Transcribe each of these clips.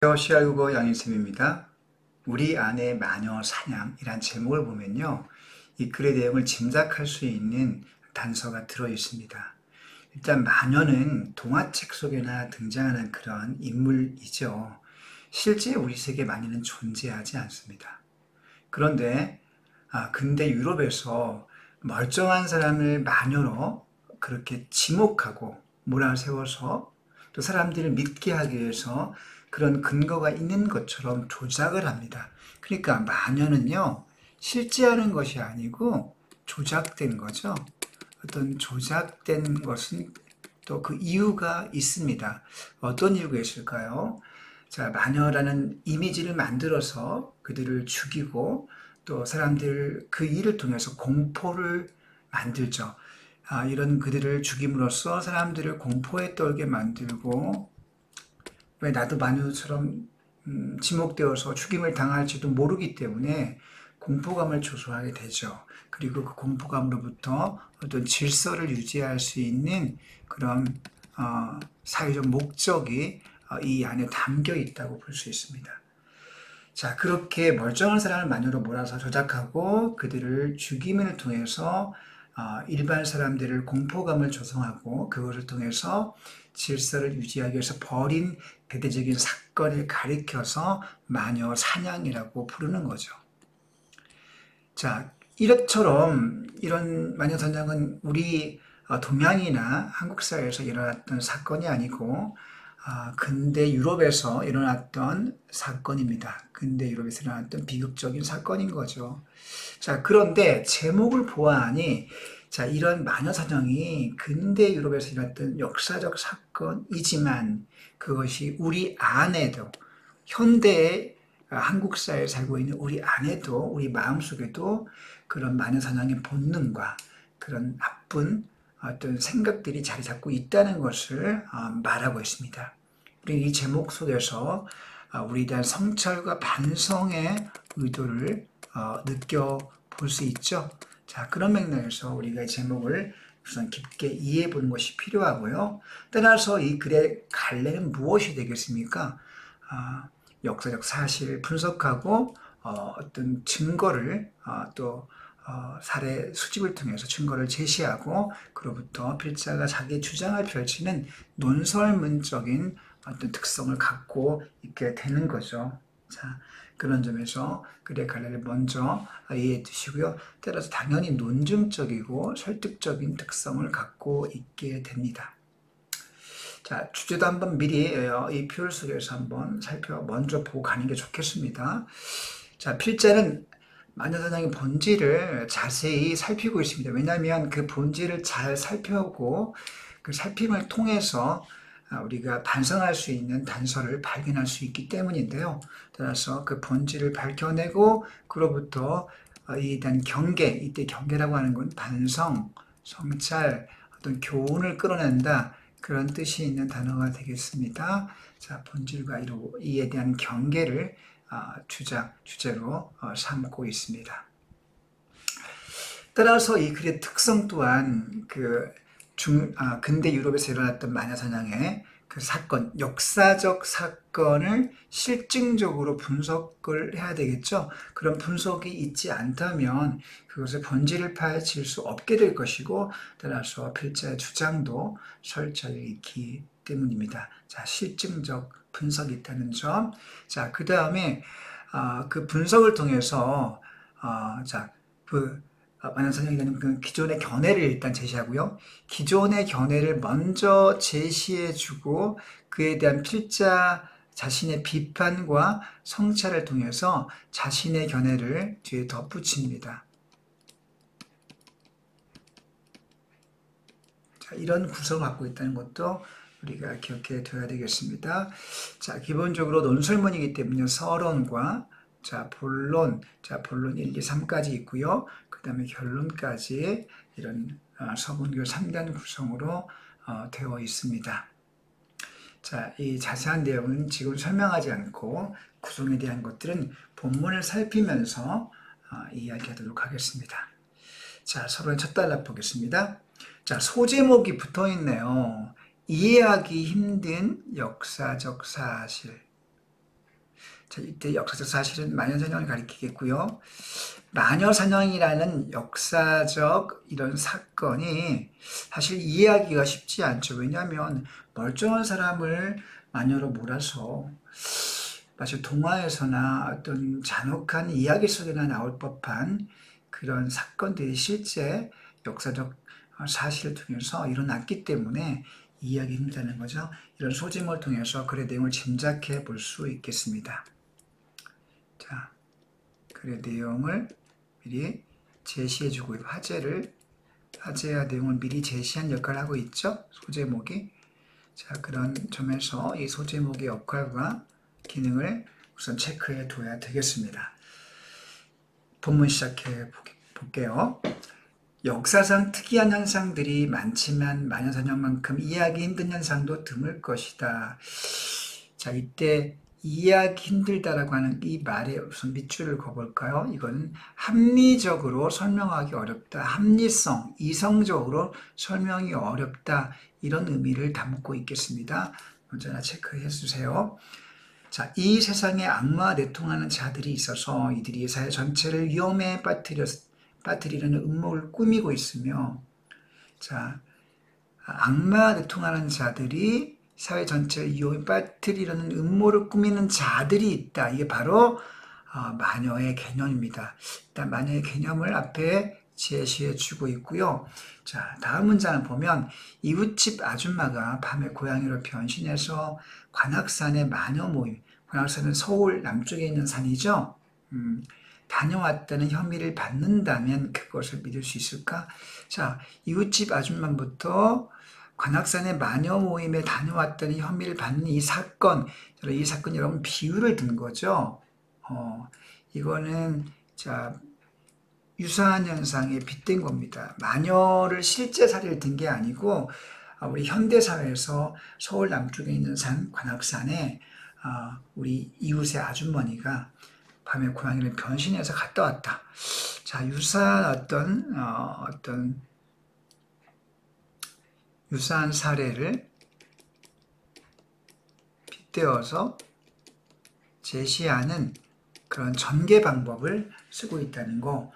시알국어 양일쌤입니다. 우리 안의 마녀 사냥이란 제목을 보면요. 이 글의 내용을 짐작할 수 있는 단서가 들어 있습니다. 일단 마녀는 동화책 속에나 등장하는 그런 인물이죠. 실제 우리 세계 마녀는 존재하지 않습니다. 그런데 근대 유럽에서 멀쩡한 사람을 마녀로 그렇게 지목하고 몰아세워서 또 사람들을 믿게 하기 위해서 그런 근거가 있는 것처럼 조작을 합니다. 그러니까 마녀는요, 실제하는 것이 아니고 조작된 거죠. 어떤 조작된 것은 또 그 이유가 있습니다. 어떤 이유가 있을까요? 자, 마녀라는 이미지를 만들어서 그들을 죽이고 또 사람들 그 일을 통해서 공포를 만들죠. 이런 그들을 죽임으로써 사람들을 공포에 떨게 만들고 왜 나도 마녀처럼 지목되어서 죽임을 당할지도 모르기 때문에 공포감을 조성하게 되죠. 그리고 그 공포감으로부터 어떤 질서를 유지할 수 있는 그런 사회적 목적이 이 안에 담겨 있다고 볼 수 있습니다. 자, 그렇게 멀쩡한 사람을 마녀로 몰아서 조작하고 그들을 죽임을 통해서 일반 사람들을 공포감을 조성하고 그것을 통해서 질서를 유지하기 위해서 벌인 대대적인 사건을 가리켜서 마녀 사냥이라고 부르는 거죠. 자, 이것처럼 이런 마녀 사냥은 우리 동양이나 한국 사회에서 일어났던 사건이 아니고 근대 유럽에서 일어났던 사건입니다. 근대 유럽에서 일어났던 비극적인 사건인 거죠. 자, 그런데 제목을 보아하니 자, 이런 마녀 사냥이 근대 유럽에서 일어났던 역사적 사건이지만 그것이 우리 안에도 현대의 한국 사회에 살고 있는 우리 안에도 우리 마음속에도 그런 마녀 사냥의 본능과 그런 나쁜 어떤 생각들이 자리 잡고 있다는 것을 말하고 있습니다. 우리 이 제목 속에서 우리에 대한 성찰과 반성의 의도를 느껴볼 수 있죠. 자, 그런 맥락에서 우리가 이 제목을 우선 깊게 이해해 보는 것이 필요하고요. 따라서 이 글의 갈래는 무엇이 되겠습니까? 역사적 사실을 분석하고 어떤 증거를 또 사례 수집을 통해서 증거를 제시하고 그로부터 필자가 자기의 주장을 펼치는 논설문적인 어떤 특성을 갖고 있게 되는 거죠. 자, 그런 점에서 글의 갈래를 먼저 이해해 두시고요. 따라서 당연히 논증적이고 설득적인 특성을 갖고 있게 됩니다. 자, 주제도 한번 미리 이 표를 속에서 한번 먼저 보고 가는 게 좋겠습니다. 자, 필자는 마녀사냥의 본질을 자세히 살피고 있습니다. 왜냐하면 그 본질을 잘 살펴보고 그 살핌을 통해서 우리가 반성할 수 있는 단서를 발견할 수 있기 때문인데요. 따라서 그 본질을 밝혀내고 그로부터 이에 대한 경계, 이때 경계라고 하는 건 반성, 성찰, 어떤 교훈을 끌어낸다 그런 뜻이 있는 단어가 되겠습니다. 자, 본질과 이에 대한 경계를 주제로 삼고 있습니다. 따라서 이 글의 특성 또한 근대 유럽에서 일어났던 마녀사냥의 그 사건, 역사적 사건을 실증적으로 분석을 해야 되겠죠. 그런 분석이 있지 않다면 그것의 본질을 파헤칠 수 없게 될 것이고 따라서 필자의 주장도 설득이 있기 때문입니다. 자, 실증적 분석이 있다는 점. 자, 그 다음에 그 분석을 통해서 마녀사냥이라는 그 기존의 견해를 일단 제시하고요. 기존의 견해를 먼저 제시해주고 그에 대한 필자 자신의 비판과 성찰을 통해서 자신의 견해를 뒤에 덧붙입니다. 자, 이런 구성을 갖고 있다는 것도 우리가 기억해 둬야 되겠습니다. 자, 기본적으로 논설문이기 때문에 서론과 본론 1, 2, 3까지 있고요. 그 다음에 결론까지 이런 서문교 3단 구성으로 되어 있습니다. 자, 이 자세한 내용은 지금 설명하지 않고 구성에 대한 것들은 본문을 살피면서 이야기하도록 하겠습니다. 자, 서론의 첫 단락 보겠습니다. 자, 소제목이 붙어 있네요. 이해하기 힘든 역사적 사실. 자, 이때 역사적 사실은 마녀사냥을 가리키겠고요. 마녀사냥이라는 역사적 이런 사건이 사실 이해하기가 쉽지 않죠. 왜냐하면 멀쩡한 사람을 마녀로 몰아서 마치 동화에서나 어떤 잔혹한 이야기 속에나 나올 법한 그런 사건들이 실제 역사적 사실을 통해서 일어났기 때문에 이해하기 힘들다는 거죠. 이런 소짐을 통해서 글의 내용을 짐작해 볼 수 있겠습니다. 자, 글의 내용을 미리 제시해주고 화제와 내용을 미리 제시한 역할을 하고 있죠. 소제목이. 자, 그런 점에서 이 소제목의 역할과 기능을 우선 체크해 둬야 되겠습니다. 본문 시작해 볼게요. 역사상 특이한 현상들이 많지만 마녀사냥만큼 이해하기 힘든 현상도 드물 것이다. 자, 이때 이해하기 힘들다라고 하는 이 말에 우선 밑줄을 그어볼까요? 이건 합리적으로 설명하기 어렵다. 합리성, 이성적으로 설명이 어렵다. 이런 의미를 담고 있겠습니다. 먼저 하나 체크해 주세요. 자, 이 세상에 악마와 내통하는 자들이 있어서 이들이 사회 전체를 위험에 빠뜨리려는 음모를 꾸미고 있으며, 자, 악마와 내통하는 자들이 사회 전체를 위험에 빠뜨리려는 음모를 꾸미는 자들이 있다. 이게 바로 마녀의 개념입니다. 일단 마녀의 개념을 앞에 제시해 주고 있고요. 자, 다음 문장을 보면 이웃집 아줌마가 밤에 고양이로 변신해서 관악산의 마녀 모임, 관악산은 서울 남쪽에 있는 산이죠. 다녀왔다는 혐의를 받는다면 그것을 믿을 수 있을까? 자, 이웃집 아줌마부터 관악산의 마녀 모임에 다녀왔다는 혐의를 받는 이 사건이 여러분 비유를 든 거죠. 이거는 자 유사한 현상에 빗댄 겁니다. 마녀를 실제 사례를 든 게 아니고 우리 현대 사회에서 서울 남쪽에 있는 산 관악산에 우리 이웃의 아주머니가 밤에 고양이를 변신해서 갔다 왔다. 자, 유사한 사례를 빗대어서 제시하는 그런 전개 방법을 쓰고 있다는 거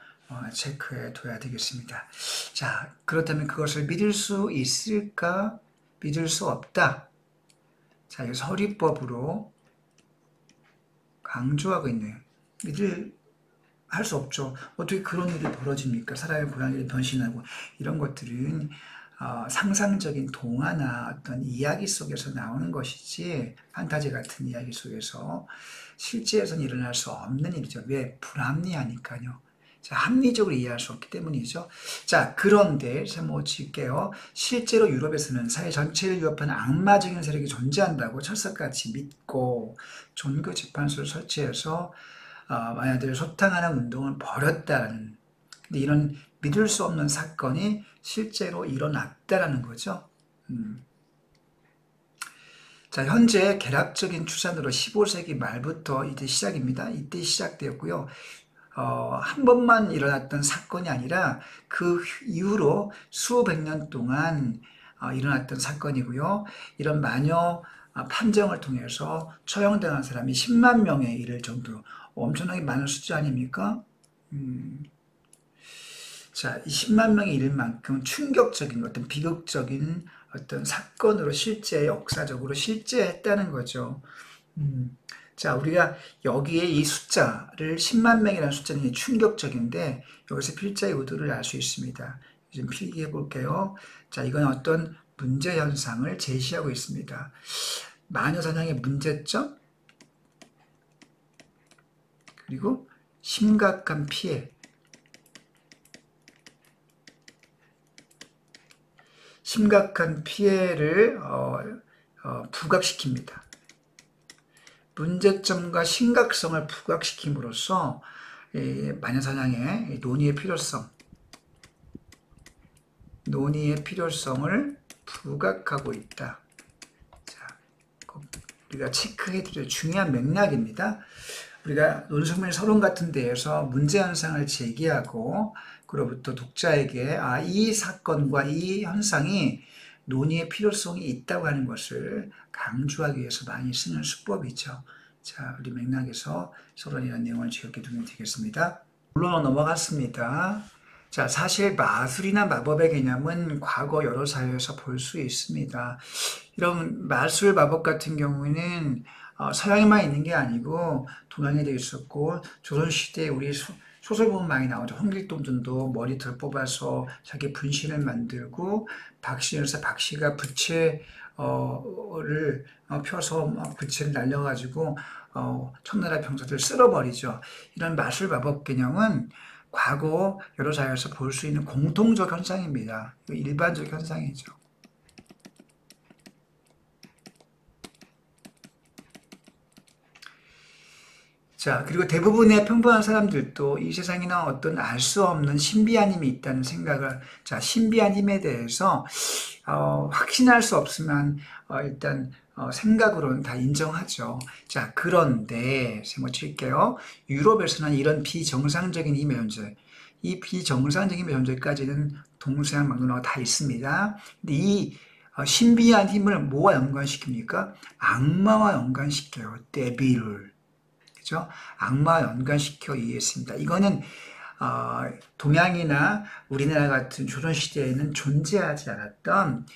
체크해 둬야 되겠습니다. 자, 그렇다면 그것을 믿을 수 있을까? 믿을 수 없다. 자, 이거 서리법으로 강조하고 있네요. 할 수 없죠. 어떻게 그런 일이 벌어집니까? 사람의 고양이를 변신하고 이런 것들은 상상적인 동화나 어떤 이야기 속에서 나오는 것이지 판타지 같은 이야기 속에서 실제에서는 일어날 수 없는 일이죠. 왜? 불합리하니까요. 자, 합리적으로 이해할 수 없기 때문이죠. 자, 그런데 제목 칠게요. 실제로 유럽에서는 사회 전체를 위협하는 악마적인 세력이 존재한다고 철석같이 믿고 종교 재판소를 설치해서 마녀들을 소탕하는 운동을 벌였다는, 근데 이런 믿을 수 없는 사건이 실제로 일어났다라는 거죠. 자, 현재 계략적인 추산으로 15세기 말부터 이때 시작입니다. 이때 시작되었고요. 한 번만 일어났던 사건이 아니라 그 이후로 수백 년 동안 일어났던 사건이고요. 이런 마녀 판정을 통해서 처형당한 사람이 10만 명에 이를 정도로 엄청나게 많은 숫자 아닙니까? 자, 이 10만 명에 이를 만큼 충격적인 어떤 비극적인 어떤 사건으로 실제 역사적으로 실제했다는 거죠. 자, 우리가 여기에 이 숫자를 10만 명이라는 숫자는 충격적인데 여기서 필자의 의도를 알 수 있습니다. 좀 필기해 볼게요. 자, 이건 어떤 문제 현상을 제시하고 있습니다. 마녀 사냥의 문제점, 그리고 심각한 피해, 심각한 피해를 부각시킵니다. 문제점과 심각성을 부각시킴으로써 마녀사냥의 논의의 필요성을 부각하고 있다. 자, 우리가 체크해드릴 중요한 맥락입니다. 우리가 논술문의 서론 같은 데에서 문제 현상을 제기하고 그로부터 독자에게 이 사건과 이 현상이 논의의 필요성이 있다고 하는 것을 강조하기 위해서 많이 쓰는 수법이죠. 자, 우리 맥락에서 서로 이런 내용을 기억해 두면 되겠습니다. 물론 넘어갔습니다. 자, 사실 마술이나 마법의 개념은 과거 여러 사회에서 볼 수 있습니다. 이런 마술 마법 같은 경우에는 서양에만 있는 게 아니고 동양에도 있었고, 조선시대에 우리 소설 보면 많이 나오죠. 홍길동전도 머리털 뽑아서 자기 분신을 만들고, 박씨에서 박씨가 부채를 펴서 막 부채를 날려가지고 청나라 병사들 쓸어버리죠. 이런 마술 마법 개념은 과거 여러 사회에서 볼 수 있는 공통적 현상입니다. 일반적 현상이죠. 자, 그리고 대부분의 평범한 사람들도 이 세상에는 어떤 알 수 없는 신비한 힘이 있다는 생각을, 자, 신비한 힘에 대해서 확신할 수 없으면 일단 생각으로는 다 인정하죠. 자, 그런데 제목 칠게요. 유럽에서는 이런 비정상적인 힘의 존재, 이 비정상적인 힘의 존재까지는 동서양 막론화가 다 있습니다. 근데 이 신비한 힘을 뭐와 연관시킵니까? 악마와 연관시켜요. 데빌을. 그죠? 악마와 연관시켜 이해했습니다. 이거는 동양이나 우리나라 같은 조선시대에는 존재하지 않았던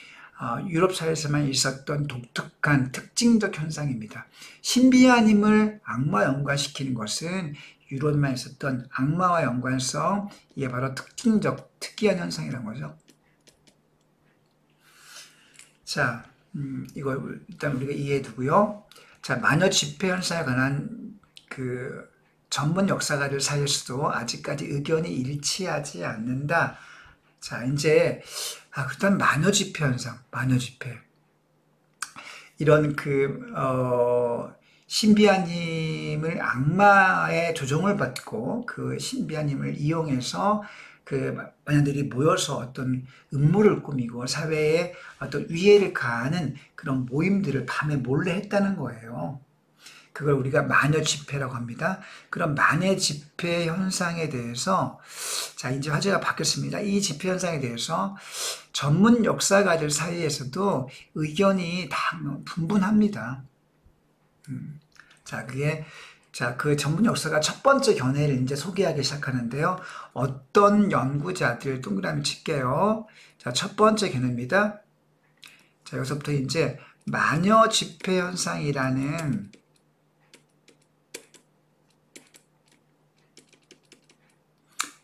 유럽 사회에서만 있었던 독특한 특징적 현상입니다. 신비한 힘을 악마와 연관시키는 것은 유럽만 있었던 악마와 연관성, 이게 바로 특이한 현상이라는 거죠. 자, 이거 일단 우리가 이해해 두고요. 자, 마녀 집회 현상에 관한 그 전문 역사가들 사이에서도 아직까지 의견이 일치하지 않는다. 자, 이제 일단 마녀 집회 현상, 마녀 집회. 이런 신비한 힘을 악마의 조종을 받고 그 신비한 힘을 이용해서 그 마녀들이 모여서 어떤 음모를 꾸미고 사회에 어떤 위해를 가하는 그런 모임들을 밤에 몰래 했다는 거예요. 그걸 우리가 마녀 집회라고 합니다. 그런 마녀 집회 현상에 대해서, 자, 이제 화제가 바뀌었습니다. 이 집회 현상에 대해서 전문 역사가들 사이에서도 의견이 다 분분합니다. 자, 그 전문 역사가 첫 번째 견해를 이제 소개하기 시작하는데요. 어떤 연구자들 동그라미 칠게요. 자, 첫 번째 견해입니다. 자, 여기서부터 이제 마녀 집회 현상이라는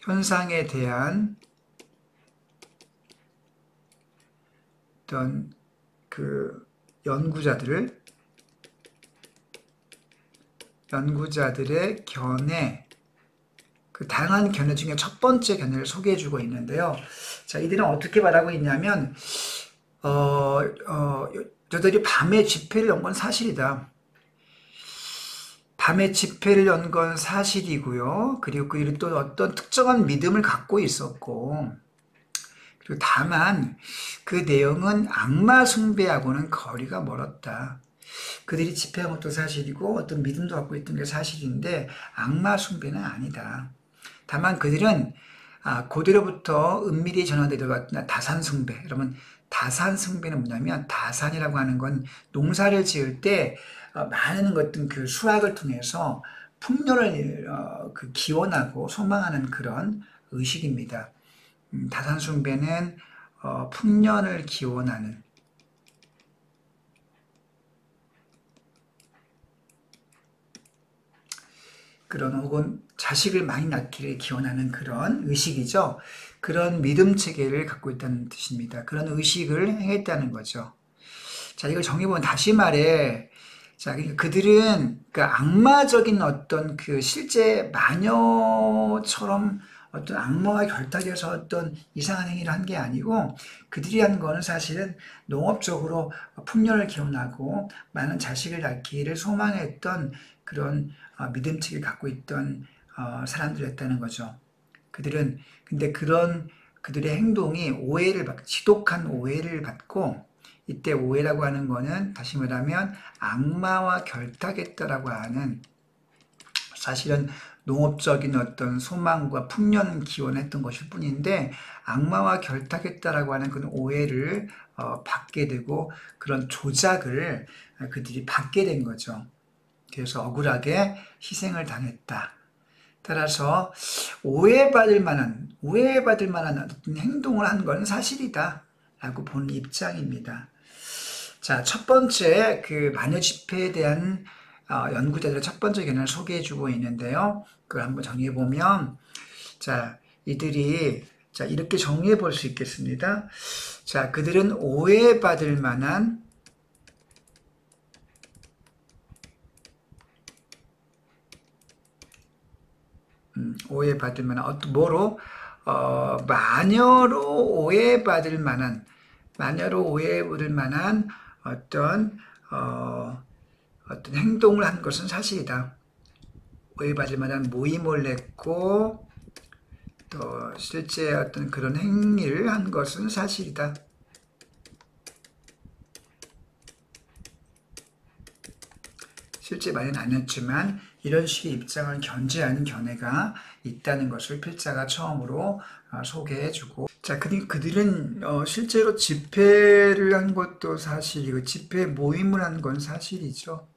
현상에 대한 어떤 그 연구자들의 견해, 그 다양한 견해 중에 첫 번째 견해를 소개해주고 있는데요. 자, 이들은 어떻게 말하고 있냐면, 저들이 밤에 집회를 연 건 사실이다. 밤에 집회를 연 건 사실이고요. 그리고 그들이 또 어떤 특정한 믿음을 갖고 있었고, 그리고 다만 그 내용은 악마 숭배하고는 거리가 멀었다. 그들이 집회한 것도 사실이고 어떤 믿음도 갖고 있던 게 사실인데 악마 숭배는 아니다. 다만 그들은 고대로부터 은밀히 전화되어왔던 다산 숭배. 여러분, 다산 숭배는 뭐냐면, 다산이라고 하는 건 농사를 지을 때 많은 어떤 그 수확을 통해서 풍년을 기원하고 소망하는 그런 의식입니다. 다산 숭배는 풍년을 기원하는, 그런, 혹은 자식을 많이 낳기를 기원하는 그런 의식이죠. 그런 믿음 체계를 갖고 있다는 뜻입니다. 그런 의식을 행했다는 거죠. 자, 이걸 정리해보면 다시 말해, 자, 그러니까 그들은 악마적인 어떤 그 실제 마녀처럼 어떤 악마와 결탁해서 어떤 이상한 행위를 한 게 아니고, 그들이 한 거는 사실은 농업적으로 풍년을 기원하고 많은 자식을 낳기를 소망했던 그런 믿음책을 갖고 있던 사람들이었다는 거죠. 근데 그들의 행동이 지독한 오해를 받고, 이때 오해라고 하는 거는 다시 말하면 악마와 결탁했다라고 하는, 사실은 농업적인 어떤 소망과 풍년 기원했던 것일 뿐인데 악마와 결탁했다라고 하는 그런 오해를 받게 되고 그런 조작을 그들이 받게 된 거죠. 그래서 억울하게 희생을 당했다. 따라서 오해받을 만한 어떤 행동을 한 건 사실이다 라고 보는 입장입니다. 자, 첫 번째 그 마녀 집회에 대한 연구자들의 첫 번째 견해를 소개해 주고 있는데요. 그걸 한번 정리해 보면, 자, 이들이 자, 이렇게 정리해 볼 수 있겠습니다. 자, 그들은 오해받을 만한 어떤 뭐로 마녀로 오해받을 만한 어떤 어떤 행동을 한 것은 사실이다. 오해받을 만한 모임을 냈고 또 실제 어떤 그런 행위를 한 것은 사실이다. 실제 말은 아니었지만 이런 식의 입장을 견지하는 견해가 있다는 것을 필자가 처음으로 소개해주고, 자, 그들은 실제로 집회를 한 것도 사실이고 집회 모임을 한 건 사실이죠.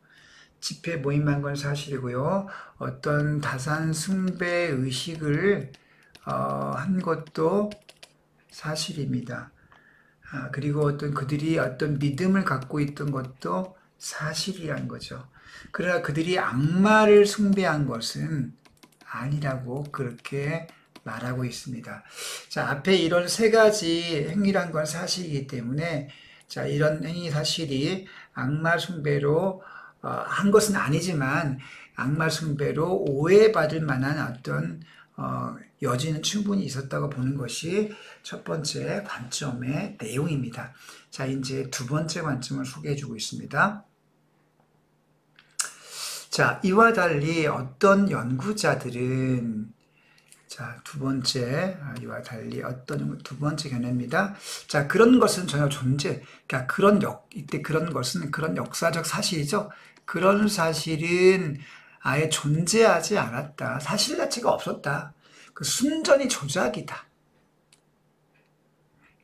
집회 모임한 건 사실이고요. 어떤 다산 숭배 의식을 한 것도 사실입니다. 그리고 그들이 어떤 믿음을 갖고 있던 것도 사실이란 거죠. 그러나 그들이 악마를 숭배한 것은 아니라고 그렇게 말하고 있습니다. 자, 앞에 이런 세 가지 행위란 건 사실이기 때문에, 자, 이런 행위 사실이 악마 숭배로 한 것은 아니지만 악마 숭배로 오해받을 만한 어떤 여지는 충분히 있었다고 보는 것이 첫 번째 관점의 내용입니다. 자, 이제 두 번째 관점을 소개해 주고 있습니다. 자, 이와 달리 어떤 연구자들은, 자, 두 번째 견해입니다. 자, 그런 것은 전혀 그러니까 이때 그런 것은 그런 역사적 사실이죠. 그런 사실은 아예 존재하지 않았다. 사실 자체가 없었다. 그 순전히 조작이다.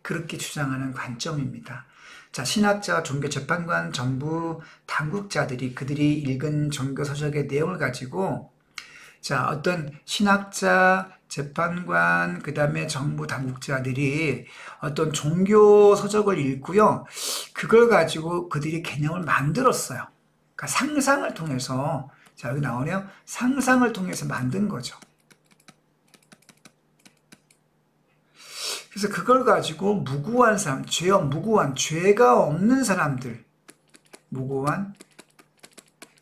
그렇게 주장하는 관점입니다. 자, 신학자, 종교 재판관, 정부 당국자들이 그들이 읽은 종교 서적의 내용을 가지고, 자, 어떤 신학자, 재판관, 그 다음에 정부 당국자들이 어떤 종교 서적을 읽고요, 그걸 가지고 그들이 개념을 만들었어요. 그러니까 상상을 통해서, 자, 여기 나오네요. 상상을 통해서 만든 거죠. 그래서 그걸 가지고 무고한 사람, 죄가 없는 사람들,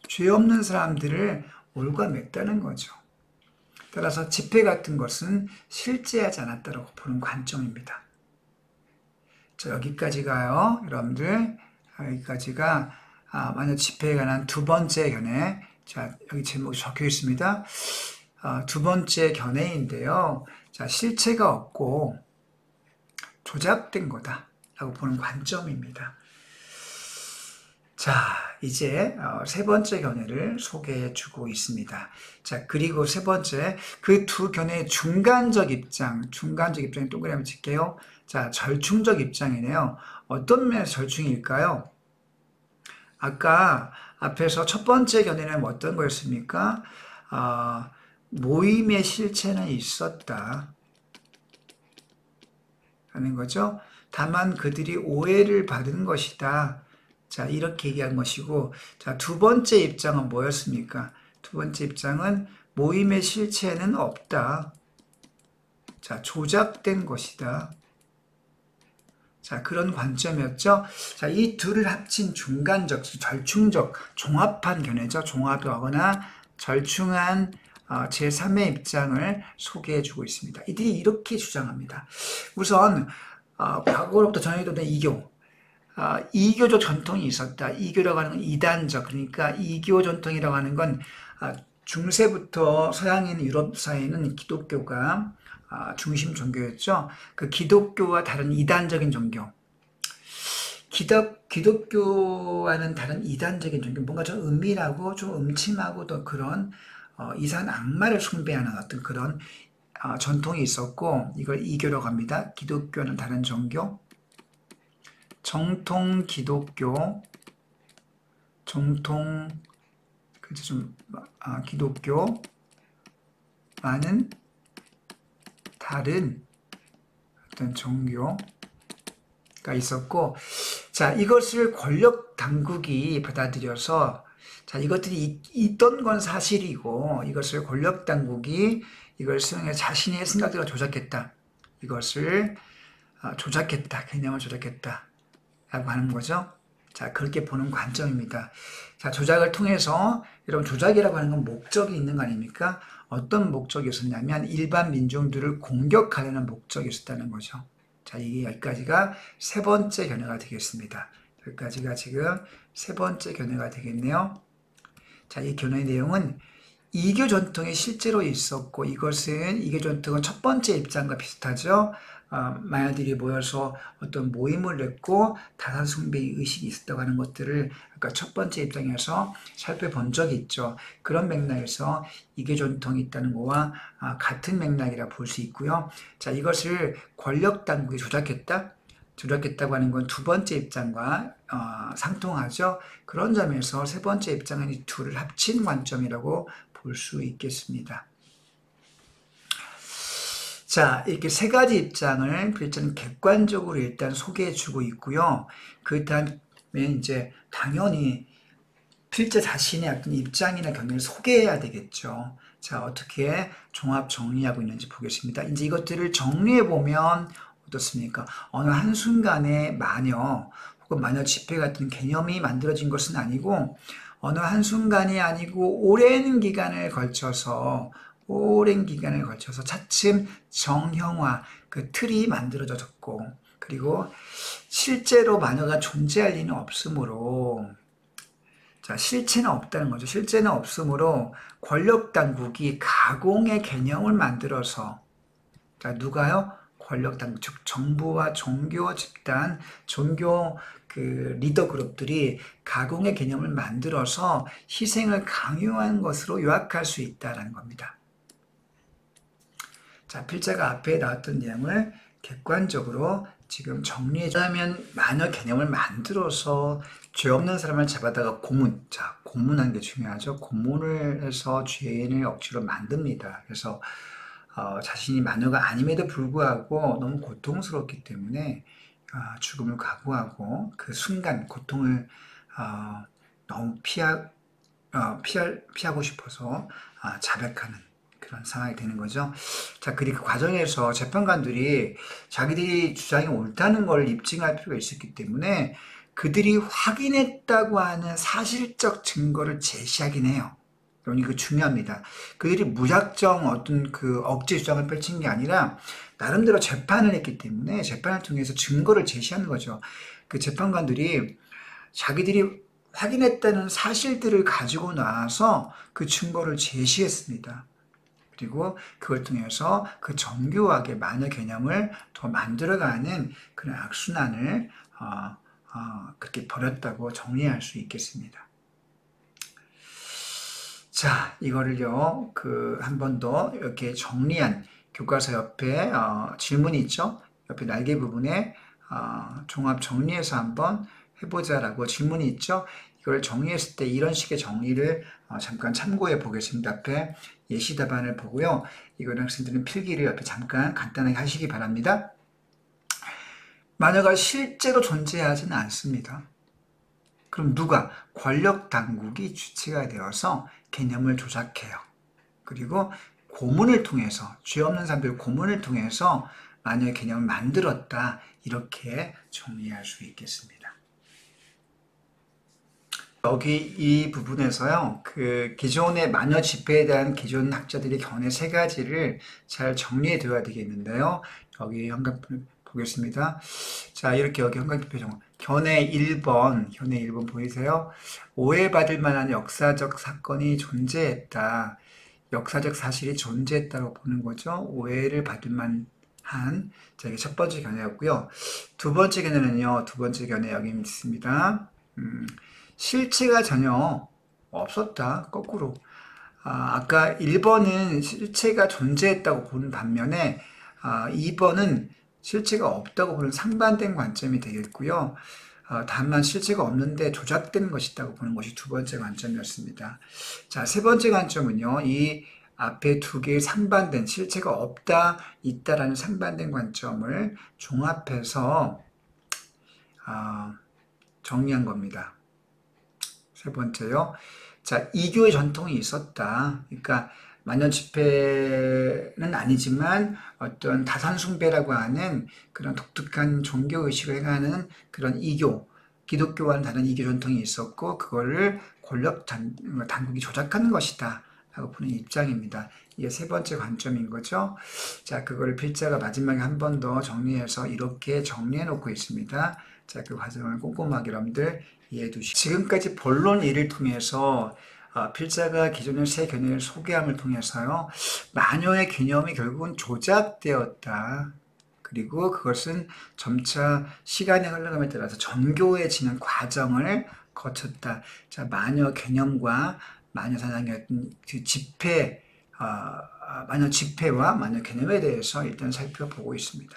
죄 없는 사람들을 올가맸다는 거죠. 따라서 집회 같은 것은 실제하지 않았다고 보는 관점입니다. 자, 여기까지가요, 여러분들. 여기까지가 마녀 집회에 관한 두 번째 견해. 자, 여기 제목이 적혀 있습니다. 두 번째 견해인데요. 자, 실체가 없고 조작된 거다라고 보는 관점입니다. 자, 이제 세 번째 견해를 소개해 주고 있습니다. 자, 그리고 세 번째, 그 두 견해의 중간적 입장에 동그라미 칠게요. 자, 절충적 입장이네요. 어떤 면에서 절충일까요? 아까 앞에서 첫 번째 견해는 어떤 거였습니까? 모임의 실체는 있었다 하는 거죠. 다만 그들이 오해를 받은 것이다. 자, 이렇게 얘기한 것이고, 자, 두 번째 입장은 뭐였습니까? 두 번째 입장은 모임의 실체는 없다. 자, 조작된 것이다. 자, 그런 관점이었죠. 자, 이 둘을 합친 중간적, 절충적, 종합한 견해죠. 종합하거나 절충한 제3의 입장을 소개해 주고 있습니다. 이들이 이렇게 주장합니다. 우선 과거로부터 전해오던 이교적 전통이 있었다. 이교라고 하는 건 이단적, 그러니까 이교 전통이라고 하는 건 중세부터 서양인 유럽 사회는 기독교가 중심 종교였죠. 그 기독교와 다른 이단적인 종교, 기독교와는 다른 이단적인 종교, 뭔가 좀 은밀하고 좀 음침하고 또 그런 이상한 악마를 숭배하는 어떤 그런 전통이 있었고, 이걸 이교라고 합니다. 기독교는 다른 종교, 정통 기독교, 그래서 좀 기독교 많은 다른 어떤 종교가 있었고, 자, 이것을 권력 당국이 받아들여서, 자, 이것들이 있던 건 사실이고, 이것을 권력 당국이 이걸 수용해 자신의 생각대로 조작했다. 이것을 조작했다. 개념을 조작했다. 라고 하는 거죠. 자, 그렇게 보는 관점입니다. 자, 조작을 통해서, 여러분, 조작이라고 하는 건 목적이 있는 거 아닙니까? 어떤 목적이 있었냐면, 일반 민중들을 공격하려는 목적이 있었다는 거죠. 자, 이게 여기까지가 세 번째 견해가 되겠습니다. 여기까지가 지금 세 번째 견해가 되겠네요. 자, 이 견해의 내용은 이교 전통이 실제로 있었고, 이교 전통은 첫 번째 입장과 비슷하죠. 마녀들이 모여서 어떤 모임을 냈고 다산 숭배 의식이 있었다고 하는 것들을 아까 첫 번째 입장에서 살펴본 적이 있죠. 그런 맥락에서 이교 전통이 있다는 거와 같은 맥락이라 볼 수 있고요. 자, 이것을 권력 당국이 조작했다고 하는 건 두 번째 입장과 상통하죠. 그런 점에서 세 번째 입장은 이 둘을 합친 관점이라고 볼 수 있겠습니다. 자, 이렇게 세 가지 입장을 필자는 객관적으로 일단 소개해 주고 있고요. 그 다음에 이제 당연히 필자 자신의 어떤 입장이나 견해를 소개해야 되겠죠. 자, 어떻게 종합 정리하고 있는지 보겠습니다. 이제 이것들을 정리해 보면 어떻습니까? 어느 한순간에 마녀 혹은 마녀 집회 같은 개념이 만들어진 것은 아니고 어느 한순간이 아니고 오랜 기간을 걸쳐서 차츰 정형화, 그 틀이 만들어졌고, 그리고 실제로 마녀가 존재할 리는 없으므로, 자, 실체는 없다는 거죠. 실체는 없으므로 권력 당국이 가공의 개념을 만들어서, 자, 누가요? 권력 당국, 즉 정부와 종교 집단, 종교 그 리더 그룹들이 가공의 개념을 만들어서 희생을 강요한 것으로 요약할 수 있다는 겁니다. 자, 필자가 앞에 나왔던 내용을 객관적으로 지금 정리해주면 마녀 개념을 만들어서 죄 없는 사람을 잡아다가 고문한 게 중요하죠. 고문을 해서 죄인을 억지로 만듭니다. 그래서 자신이 마녀가 아님에도 불구하고 너무 고통스럽기 때문에 죽음을 각오하고 그 순간 고통을 너무 피하고 싶어서 자백하는 그런 상황이 되는 거죠. 자, 그리고 그 과정에서 재판관들이 자기들이 주장이 옳다는 걸 입증할 필요가 있었기 때문에 그들이 확인했다고 하는 사실적 증거를 제시하긴 해요. 이거 중요합니다. 그들이 무작정 어떤 그 억지 주장을 펼친 게 아니라 나름대로 재판을 했기 때문에 재판을 통해서 증거를 제시하는 거죠. 그 재판관들이 자기들이 확인했다는 사실들을 가지고 나와서 그 증거를 제시했습니다. 그리고 그걸 통해서 그 정교하게 마녀 개념을 더 만들어가는 그런 악순환을 그렇게 벌였다고 정리할 수 있겠습니다. 자, 이거를요, 한 번 더 이렇게 정리한 교과서 옆에 질문이 있죠. 옆에 날개 부분에 종합 정리해서 한번 해보자라고 질문이 있죠. 이걸 정리했을 때 이런 식의 정리를 잠깐 참고해 보겠습니다. 앞에 예시 답안을 보고요. 이거는 학생들은 필기를 옆에 잠깐 간단하게 하시기 바랍니다. 마녀가 실제로 존재하지는 않습니다. 그럼 누가? 권력 당국이 주체가 되어서 개념을 조작해요. 그리고 고문을 통해서, 죄 없는 사람들 고문을 통해서 마녀의 개념을 만들었다. 이렇게 정리할 수 있겠습니다. 여기 이 부분에서요, 기존의 마녀 집회에 대한 기존 학자들의 견해 세 가지를 잘 정리해 둬야 되겠는데요. 여기 현관표 보겠습니다. 자, 이렇게 여기 현관표 정원. 견해 1번 보이세요? 오해받을 만한 역사적 사건이 존재했다. 역사적 사실이 존재했다고 보는 거죠. 오해를 받을 만한, 자, 이게 첫 번째 견해였고요. 두 번째 견해는요, 여기 있습니다. 실체가 전혀 없었다. 거꾸로. 아까 1번은 실체가 존재했다고 보는 반면에 2번은 실체가 없다고 보는 상반된 관점이 되겠고요. 다만 실체가 없는데 조작된 것이라고 보는 것이 두 번째 관점이었습니다. 자, 세 번째 관점은요. 이 앞에 두 개의 상반된 실체가 없다, 있다라는 상반된 관점을 종합해서 정리한 겁니다. 세 번째요. 자, 이교의 전통이 있었다. 그러니까 만년 집회는 아니지만 어떤 다산숭배라고 하는 그런 독특한 종교의식을 행하는 그런 이교, 기독교와는 다른 이교 전통이 있었고 그거를 권력 당국이 조작하는 것이다 라고 보는 입장입니다. 이게 세 번째 관점인 거죠. 자, 그걸 필자가 마지막에 한 번 더 정리해서 이렇게 정리해 놓고 있습니다. 자, 그 과정을 꼼꼼하게 여러분들 이해해 두시고 지금까지 본론 1을 통해서 필자가 기존의 세 개념을 소개함을 통해서요, 마녀의 개념이 결국은 조작되었다. 그리고 그것은 점차 시간의 흘러감에 따라서 정교해지는 과정을 거쳤다. 자, 마녀 개념과 마녀 사상의 어떤 그 집회, 마녀 집회와 마녀 개념에 대해서 일단 살펴보고 있습니다.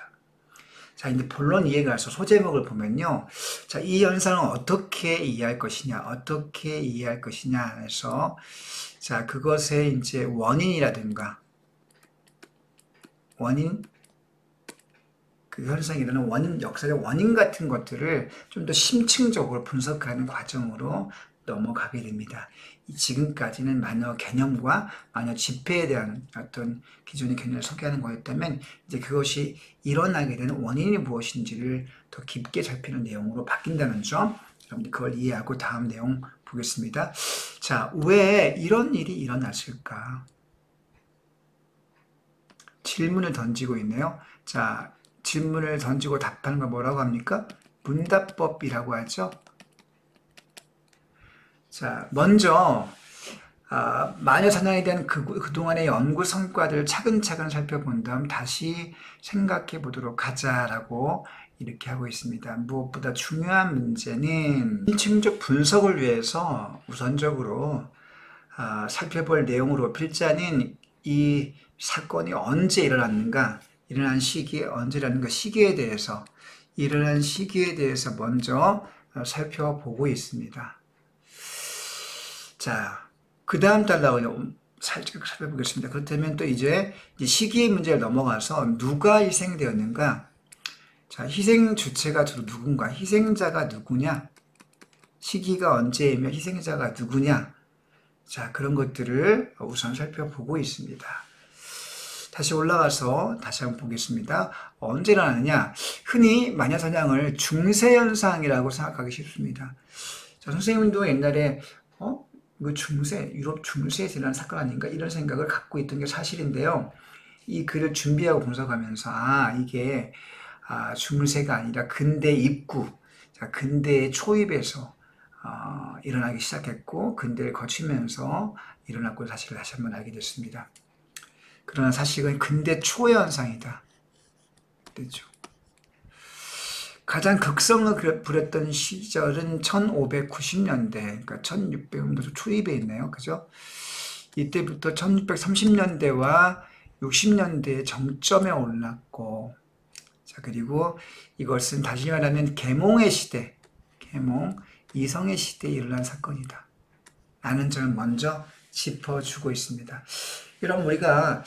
자, 이제 본론 이해가 가서 소제목을 보면요. 자, 이 현상을 어떻게 이해할 것이냐, 어떻게 이해할 것이냐 해서, 자, 그것의 이제 원인이라든가, 원인, 그 현상이 일어나는 원인, 역사적 원인 같은 것들을 좀 더 심층적으로 분석하는 과정으로 넘어가게 됩니다. 지금까지는 마녀 개념과 마녀 집회에 대한 어떤 기존의 개념을 소개하는 거였다면 이제 그것이 일어나게 되는 원인이 무엇인지를 더 깊게 살피는 내용으로 바뀐다는 점, 여러분들 그걸 이해하고 다음 내용 보겠습니다. 자, 왜 이런 일이 일어났을까? 질문을 던지고 있네요. 자, 질문을 던지고 답하는 걸 뭐라고 합니까? 문답법이라고 하죠. 자, 먼저 마녀 사냥에 대한 그동안의 연구 성과들을 차근차근 살펴본 다음 다시 생각해 보도록 하자라고 이렇게 하고 있습니다. 무엇보다 중요한 문제는 심층적 분석을 위해서 우선적으로 살펴볼 내용으로 필자는 이 사건이 언제 일어났는가, 일어난 시기에 언제라는가, 시기에 대해서 일어난 시기에 대해서 먼저 살펴보고 있습니다. 자, 그 다음 달라고 살짝 살펴보겠습니다. 그렇다면 또 이제 시기의 문제를 넘어가서 누가 희생되었는가? 자, 희생 주체가 주로 누군가? 희생자가 누구냐? 시기가 언제이며 희생자가 누구냐? 자, 그런 것들을 우선 살펴보고 있습니다. 다시 올라가서 다시 한번 보겠습니다. 언제 일어나느냐? 흔히 마녀사냥을 중세현상이라고 생각하기 쉽습니다. 자, 선생님도 옛날에 이거 유럽 중세에서 일어난 사건 아닌가? 이런 생각을 갖고 있던 게 사실인데요. 이 글을 준비하고 분석하면서, 이게, 중세가 아니라 근대 입구, 자, 근대의 초입에서, 일어나기 시작했고, 근대를 거치면서 일어났고 사실을 다시 한번 알게 됐습니다. 그러나 사실은 근대 초의 현상이다. 그렇죠. 가장 극성을 부렸던 시절은 1590년대, 그러니까 1600년도 초입에 있네요. 그죠? 이때부터 1630년대와 60년대의 정점에 올랐고, 자, 그리고 이것은 다시 말하면 계몽의 시대, 이성의 시대에 일어난 사건이다. 라는 점을 먼저 짚어주고 있습니다. 여러분, 우리가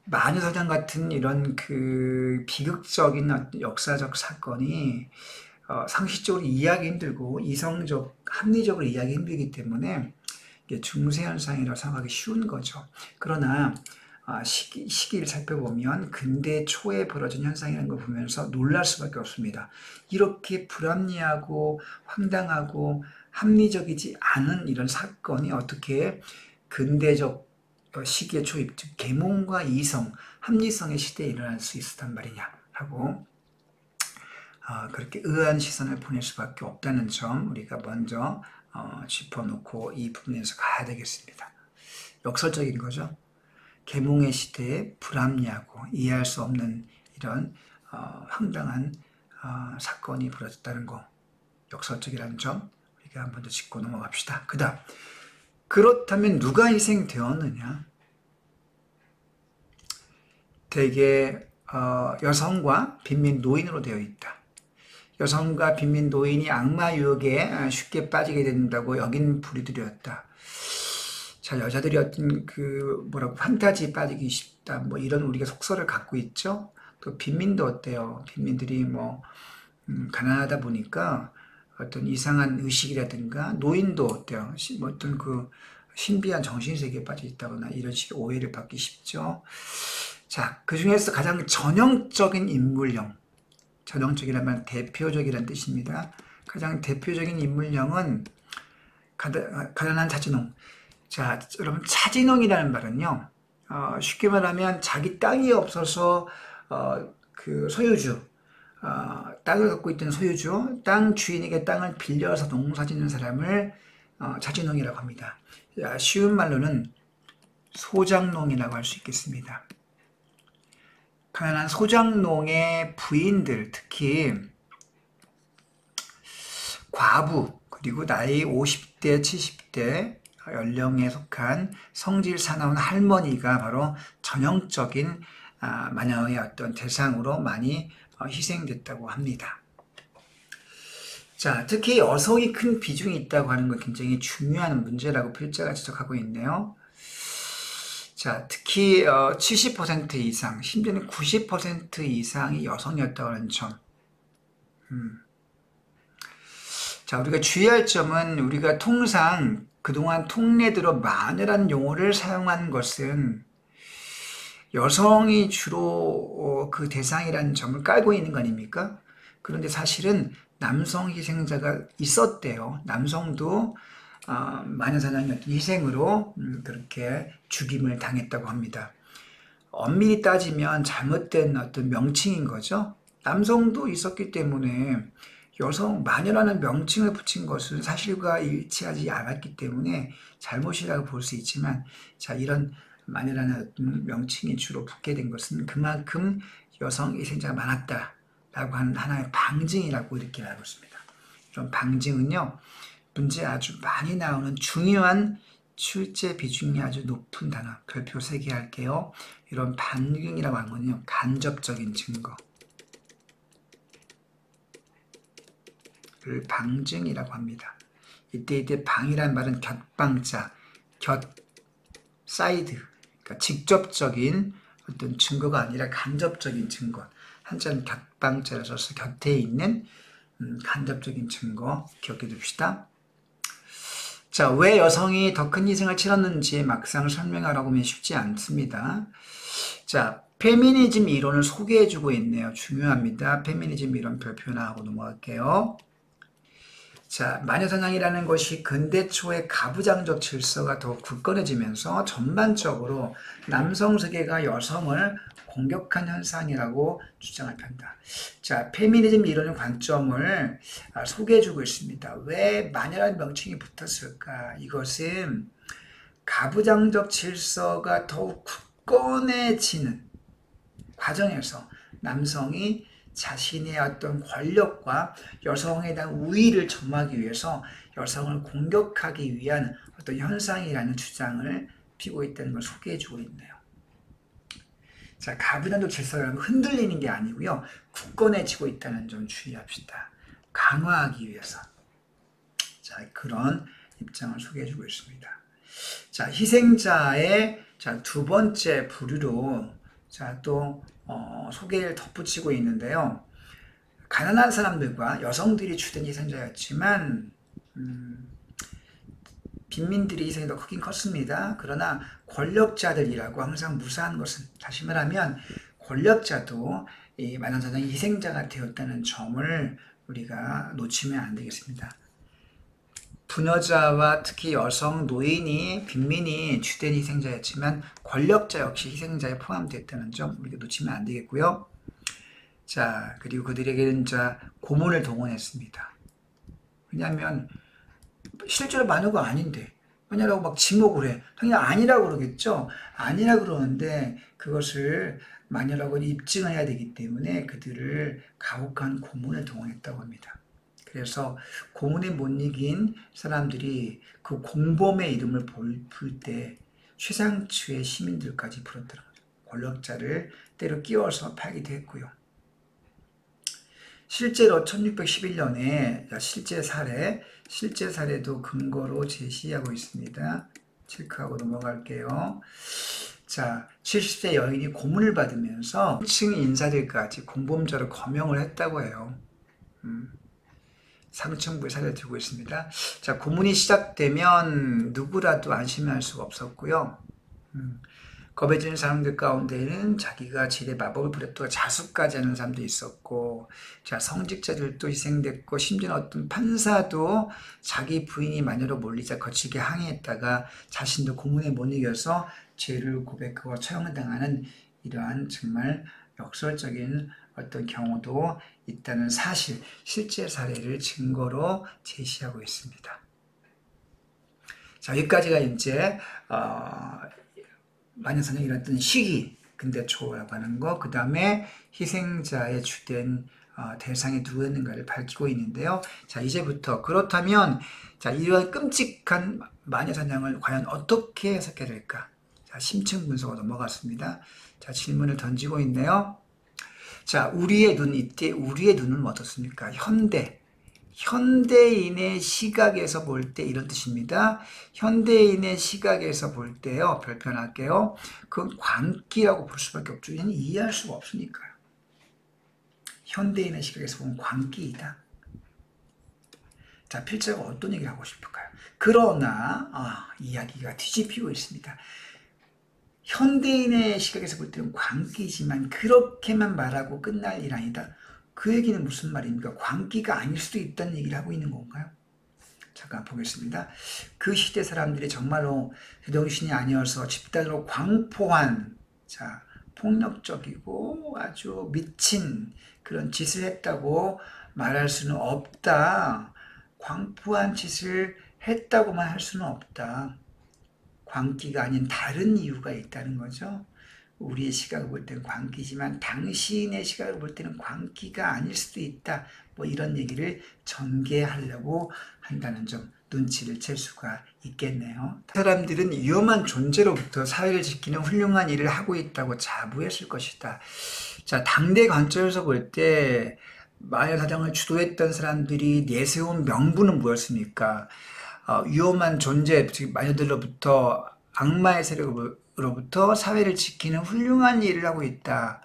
마녀사냥 같은 이런 그 비극적인 역사적 사건이 상식적으로 이해하기 힘들고 이성적, 합리적으로 이해하기 힘들기 때문에 이게 중세현상이라고 생각하기 쉬운 거죠. 그러나 시기를 살펴보면 근대 초에 벌어진 현상이라는 걸 보면서 놀랄 수밖에 없습니다. 이렇게 불합리하고 황당하고 합리적이지 않은 이런 사건이 어떻게 근대적 시기의 초입, 즉 계몽과 이성, 합리성의 시대에 일어날 수 있었단 말이냐라고 그렇게 의아한 시선을 보낼 수밖에 없다는 점 우리가 먼저 짚어놓고 이 부분에서 가야 되겠습니다. 역설적인 거죠. 계몽의 시대에 불합리하고 이해할 수 없는 이런 황당한 사건이 벌어졌다는 거, 역설적이라는 점 우리가 한 번 더 짚고 넘어갑시다. 그 다음, 그렇다면 누가 희생되었느냐? 대개 여성과 빈민 노인으로 되어 있다. 여성과 빈민 노인이 악마 유혹에 쉽게 빠지게 된다고 여긴 부류들이었다. 자, 여자들이 어떤 뭐라고 판타지에 빠지기 쉽다. 뭐 이런 우리가 속설을 갖고 있죠. 또 빈민도 어때요? 빈민들이 가난하다 보니까 어떤 이상한 의식이라든가 노인도 어때요? 뭐 어떤 신비한 정신세계에 빠져 있다거나 이런 식의 오해를 받기 쉽죠. 자, 그 중에서 가장 전형적인 인물형, 전형적이라면 대표적이라는 뜻입니다. 가장 대표적인 인물형은 가난한 차진홍. 자, 여러분 차진홍이라는 말은요, 쉽게 말하면 자기 땅이 없어서 그 소유주, 땅을 갖고 있던 소유주, 땅 주인에게 땅을 빌려서 농사 짓는 사람을 차진홍이라고 합니다. 쉬운 말로는 소장농이라고 할 수 있겠습니다. 가난한 소장농의 부인들, 특히 과부, 그리고 나이 50대, 70대 연령에 속한 성질 사나운 할머니가 바로 전형적인 마녀의 어떤 대상으로 많이 희생됐다고 합니다. 자, 특히 여성이 큰 비중이 있다고 하는 건 굉장히 중요한 문제라고 필자가 지적하고 있네요. 자, 특히 70% 이상, 심지어는 90% 이상이 여성이었다고 하는 점. 자, 우리가 주의할 점은 우리가 통상 그동안 통례대로 마녀라는 용어를 사용한 것은 여성이 주로 그 대상이라는 점을 깔고 있는 거 아닙니까? 그런데 사실은 남성 희생자가 있었대요. 남성도 마녀사냥의 어떤 희생으로 그렇게 죽임을 당했다고 합니다. 엄밀히 따지면 잘못된 어떤 명칭인 거죠. 남성도 있었기 때문에 마녀라는 명칭을 붙인 것은 사실과 일치하지 않았기 때문에 잘못이라고 볼 수 있지만, 자, 이런 마녀라는 어떤 명칭이 주로 붙게 된 것은 그만큼 여성 희생자가 많았다라고 하는 하나의 방증이라고 이렇게 알고 있습니다. 이런 방증은요, 문제에 아주 많이 나오는 중요한 출제 비중이 아주 높은 단어, 별표 3개 할게요. 이런 방증이라고 하는 건요, 간접적인 증거. 를 방증이라고 합니다. 이때 방이란 말은 곁방자, 사이드, 그러니까 직접적인 어떤 증거가 아니라 간접적인 증거. 한자는 곁방자를 써서 곁에 있는 간접적인 증거 기억해 둡시다. 자, 왜 여성이 더 큰 희생을 치렀는지 막상 설명하라고 하면 쉽지 않습니다. 자, 페미니즘 이론을 소개해주고 있네요. 중요합니다. 페미니즘 이론 별표 하나 하고 넘어갈게요. 자, 마녀사냥이라는 것이 근대 초의 가부장적 질서가 더욱 굳건해지면서 전반적으로 남성 세계가 여성을 공격한 현상이라고 주장을 편다. 자, 페미니즘 이론의 관점을 소개해주고 있습니다. 왜 마녀라는 명칭이 붙었을까? 이것은 가부장적 질서가 더욱 굳건해지는 과정에서 남성이 자신의 어떤 권력과 여성에 대한 우위를 점하기 위해서 여성을 공격하기 위한 어떤 현상이라는 주장을 피고 있다는 걸 소개해주고 있네요. 자, 가부장적 질서라는 건 흔들리는 게 아니고요, 굳건해지고 있다는 점 주의합시다. 강화하기 위해서. 자, 그런 입장을 소개해주고 있습니다. 자, 희생자의 두 번째 부류로 또 소개를 덧붙이고 있는데요. 가난한 사람들과 여성들이 주된 희생자였지만 빈민들이 희생이 더 크긴 컸습니다. 그러나 권력자들이라고 항상 무사한 것은, 다시 말하면 권력자도 이 마녀사냥의 희생자가 되었다는 점을 우리가 놓치면 안 되겠습니다. 부녀자와 특히 여성, 노인이, 빈민이 주된 희생자였지만 권력자 역시 희생자에 포함됐다는 점 우리가 놓치면 안 되겠고요. 자, 그리고 그들에게는 고문을 동원했습니다. 왜냐하면 실제로 마녀가 아닌데 마녀라고 막 지목을 해. 당연히 아니라고 그러겠죠. 아니라고 그러는데 그것을 마녀라고 입증을 해야 되기 때문에 그들을 가혹한 고문을 동원했다고 합니다. 그래서 고문에 못 이긴 사람들이 그 공범의 이름을 부를 때 최상층의 시민들까지 부르더라고요. 권력자를 때로 끼워서 팔기도 했고요. 실제로 1611년에 실제 사례도 근거로 제시하고 있습니다. 체크하고 넘어갈게요. 자, 70세 여인이 고문을 받으면서 1층 인사들까지 공범자로 거명을 했다고 해요. 상층부에 사례를 들고 있습니다. 자, 고문이 시작되면 누구라도 안심할 수가 없었고요. 겁에 지는 사람들 가운데에는 자기가 지뢰 마법을 부렸다가 자수까지 하는 사람도 있었고, 자, 성직자들도 희생됐고, 심지어 어떤 판사도 자기 부인이 마녀로 몰리자 거칠게 항의했다가 자신도 고문에 못 이겨서 죄를 고백하고 처형을 당하는 이러한 정말 역설적인 어떤 경우도 있다는 사실, 실제 사례를 증거로 제시하고 있습니다. 자, 여기까지가 이제 마녀사냥이 일어났던 시기, 근대 초라고 하는 거, 그 다음에 희생자의 주된 대상이 누구였는가를 밝히고 있는데요. 자, 이제부터 그렇다면 자, 이러한 끔찍한 마녀사냥을 과연 어떻게 해석해야 될까? 자, 심층 분석으로 넘어갔습니다. 자, 질문을 던지고 있네요. 자, 우리의 눈, 이때 우리의 눈은 어떻습니까? 현대인의 시각에서 볼 때 이런 뜻입니다. 현대인의 시각에서 볼 때요, 별표할게요. 그건 광기라고 볼 수밖에 없죠. 이는 이해할 수가 없으니까요. 현대인의 시각에서 보면 광기이다. 자, 필자가 어떤 얘기를 하고 싶을까요? 그러나 이야기가 뒤집히고 있습니다. 현대인의 시각에서 볼 때는 광기지만 그렇게만 말하고 끝날 일 아니다. 그 얘기는 무슨 말입니까? 광기가 아닐 수도 있다는 얘기를 하고 있는 건가요? 잠깐 보겠습니다. 그 시대 사람들이 정말로 제정신이 아니어서 집단으로 광포한, 자, 폭력적이고 아주 미친 그런 짓을 했다고 말할 수는 없다. 광포한 짓을 했다고만 할 수는 없다. 광기가 아닌 다른 이유가 있다는 거죠. 우리의 시각을 볼 때는 광기지만 당신의 시각을 볼 때는 광기가 아닐 수도 있다. 뭐 이런 얘기를 전개하려고 한다는 점, 눈치를 챌 수가 있겠네요. 사람들은 위험한 존재로부터 사회를 지키는 훌륭한 일을 하고 있다고 자부했을 것이다. 자, 당대 관점에서 볼 때 마녀사냥을 주도했던 사람들이 내세운 명분은 뭐였습니까? 위험한 존재, 즉 마녀들로부터, 악마의 세력으로부터 사회를 지키는 훌륭한 일을 하고 있다.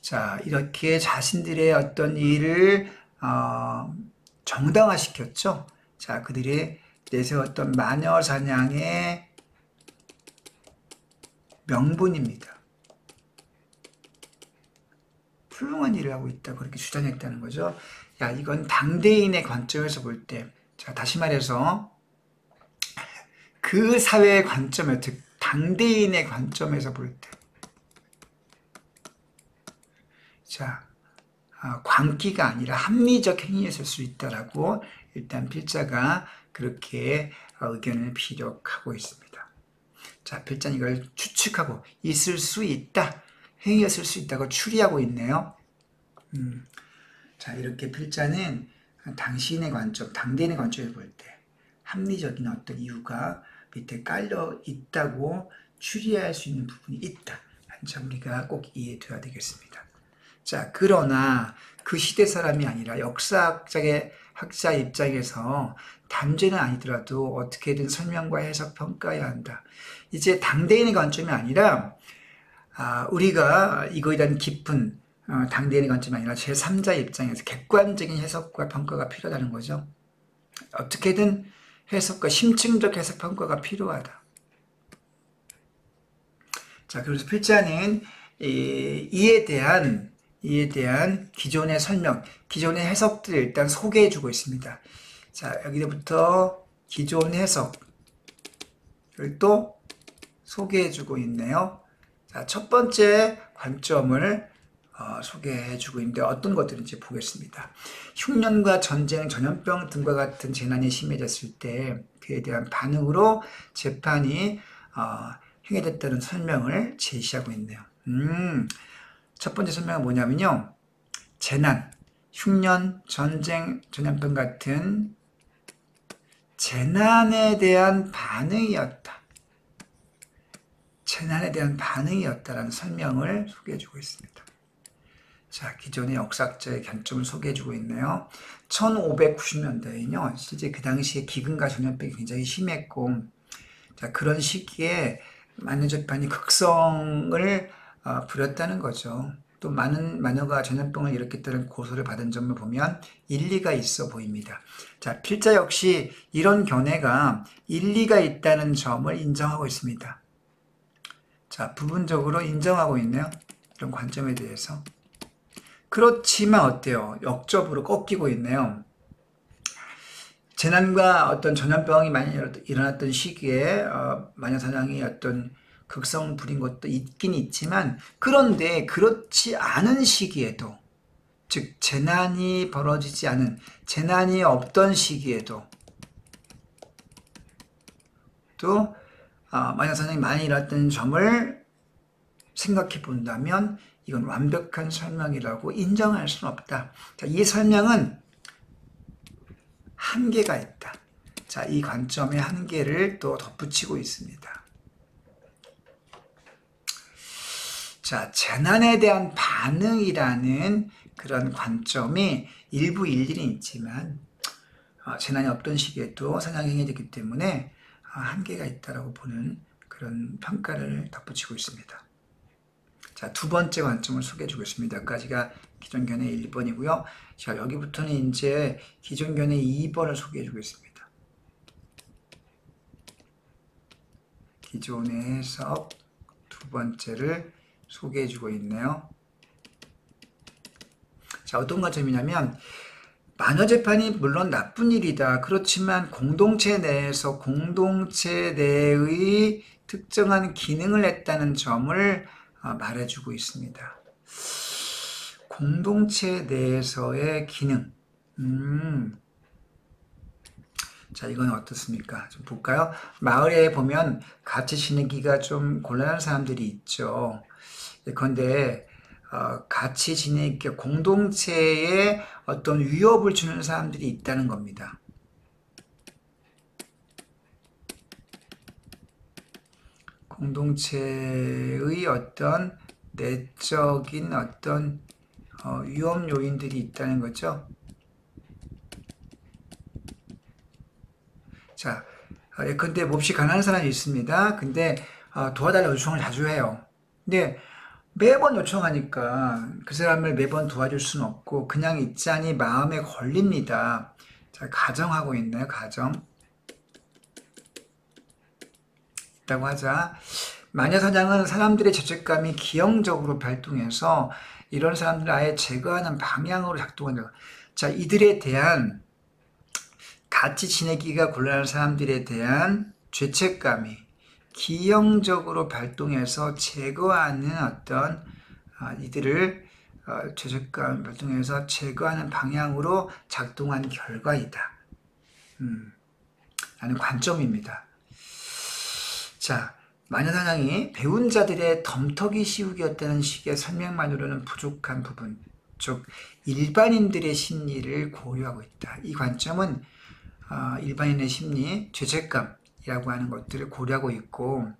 자, 이렇게 자신들의 어떤 일을 정당화시켰죠. 자, 그들이 내세웠던 마녀 사냥의 명분입니다. 훌륭한 일을 하고 있다, 그렇게 주장했다는 거죠. 야, 이건 당대인의 관점에서 볼 때, 자, 다시 말해서 그 사회의 관점에, 즉 당대인의 관점에서 볼 때, 자, 광기가 아니라 합리적 행위였을 수 있다라고 일단 필자가 그렇게 의견을 피력하고 있습니다. 자, 필자는 이걸 추측하고 있을 수 있다, 행위였을 수 있다고 추리하고 있네요. 자, 이렇게 필자는 당신의 관점, 당대인의 관점에서 볼 때 합리적인 어떤 이유가 밑에 깔려 있다고 추리할 수 있는 부분이 있다. 한 점 우리가 꼭 이해해둬야 되겠습니다. 자, 그러나 그 시대 사람이 아니라 역사학자의 학자 입장에서 단죄는 아니더라도 어떻게든 설명과 해석 평가해야 한다. 이제 당대인의 관점이 아니라 우리가 이거에 대한 깊은 당대인의 관점이 아니라 제3자 입장에서 객관적인 해석과 평가가 필요하다는 거죠. 어떻게든 해석과 심층적 해석 평가가 필요하다. 자, 그래서 필자는 이에 대한 기존의 설명, 기존의 해석들을 일단 소개해 주고 있습니다. 자, 여기부터 기존 해석을 또 소개해 주고 있네요. 자, 첫 번째 관점을 소개해 주고 있는데 어떤 것들인지 보겠습니다. 흉년과 전쟁, 전염병 등과 같은 재난이 심해졌을 때 그에 대한 반응으로 재판이 행해졌다는 설명을 제시하고 있네요. 첫 번째 설명은 뭐냐면요. 재난, 흉년, 전쟁, 전염병 같은 재난에 대한 반응이었다. 재난에 대한 반응이었다라는 설명을 소개해주고 있습니다. 자, 기존의 역사학자의 관점을 소개해주고 있네요. 1590년대에는요, 실제 그 당시에 기근과 전염병이 굉장히 심했고, 자, 그런 시기에 마녀재판이 극성을 부렸다는 거죠. 또 많은 마녀가 전염병을 일으켰다는 고소를 받은 점을 보면 일리가 있어 보입니다. 자, 필자 역시 이런 견해가 일리가 있다는 점을 인정하고 있습니다. 자, 부분적으로 인정하고 있네요. 이런 관점에 대해서. 그렇지만 어때요? 역접으로 꺾이고 있네요. 재난과 어떤 전염병이 많이 일어났던 시기에 마녀사냥이 어떤 극성을 부린 것도 있긴 있지만, 그런데 그렇지 않은 시기에도, 즉 재난이 벌어지지 않은, 재난이 없던 시기에도 또 마녀사냥이 많이 일어났던 점을 생각해 본다면 이건 완벽한 설명이라고 인정할 수는 없다. 자, 이 설명은 한계가 있다. 자, 이 관점의 한계를 또 덧붙이고 있습니다. 자, 재난에 대한 반응이라는 그런 관점이 일부 일리는 있지만, 재난이 없던 시기에도 사냥이 행해졌기 때문에 한계가 있다라고 보는 그런 평가를 덧붙이고 있습니다. 자, 두 번째 관점을 소개해 주고 있습니다. 여기까지가 기존 견해 1번이고요. 자, 여기부터는 이제 기존 견해 2번을 소개해 주고 있습니다. 기존의 해석 두 번째를 소개해 주고 있네요. 자, 어떤 관점이냐면, 마녀재판이 물론 나쁜 일이다. 그렇지만 공동체 내에서 공동체 내의 특정한 기능을 했다는 점을 말해주고 있습니다. 공동체 내에서의 기능. 자, 이건 어떻습니까? 좀 볼까요? 마을에 보면 같이 지내기가 좀 곤란한 사람들이 있죠. 그런데 같이 지내기, 공동체에 어떤 위협을 주는 사람들이 있다는 겁니다. 공동체의 어떤 내적인 어떤 위험 요인들이 있다는 거죠. 자, 예컨대 몹시 가난한 사람이 있습니다. 근데 도와달라고 요청을 자주 해요. 근데 매번 요청하니까 그 사람을 매번 도와줄 수는 없고 그냥 있자니 마음에 걸립니다. 자, 가정하고 있나요? 가정. 있다고 하자. 마녀사냥은 사람들의 죄책감이 기형적으로 발동해서 이런 사람들을 아예 제거하는 방향으로 작동한다. 자, 이들에 대한 같이 지내기가 곤란한 사람들에 대한 죄책감이 기형적으로 발동해서 제거하는 어떤 이들을 죄책감 발동해서 제거하는 방향으로 작동한 결과이다. 라는 관점입니다. 자, 마녀사냥이 배운 자들의 덤터기 씌우기였다는 식의 설명만으로는 부족한 부분, 즉 일반인들의 심리를 고려하고 있다. 이 관점은 일반인의 심리, 죄책감이라고 하는 것들을 고려하고 있고,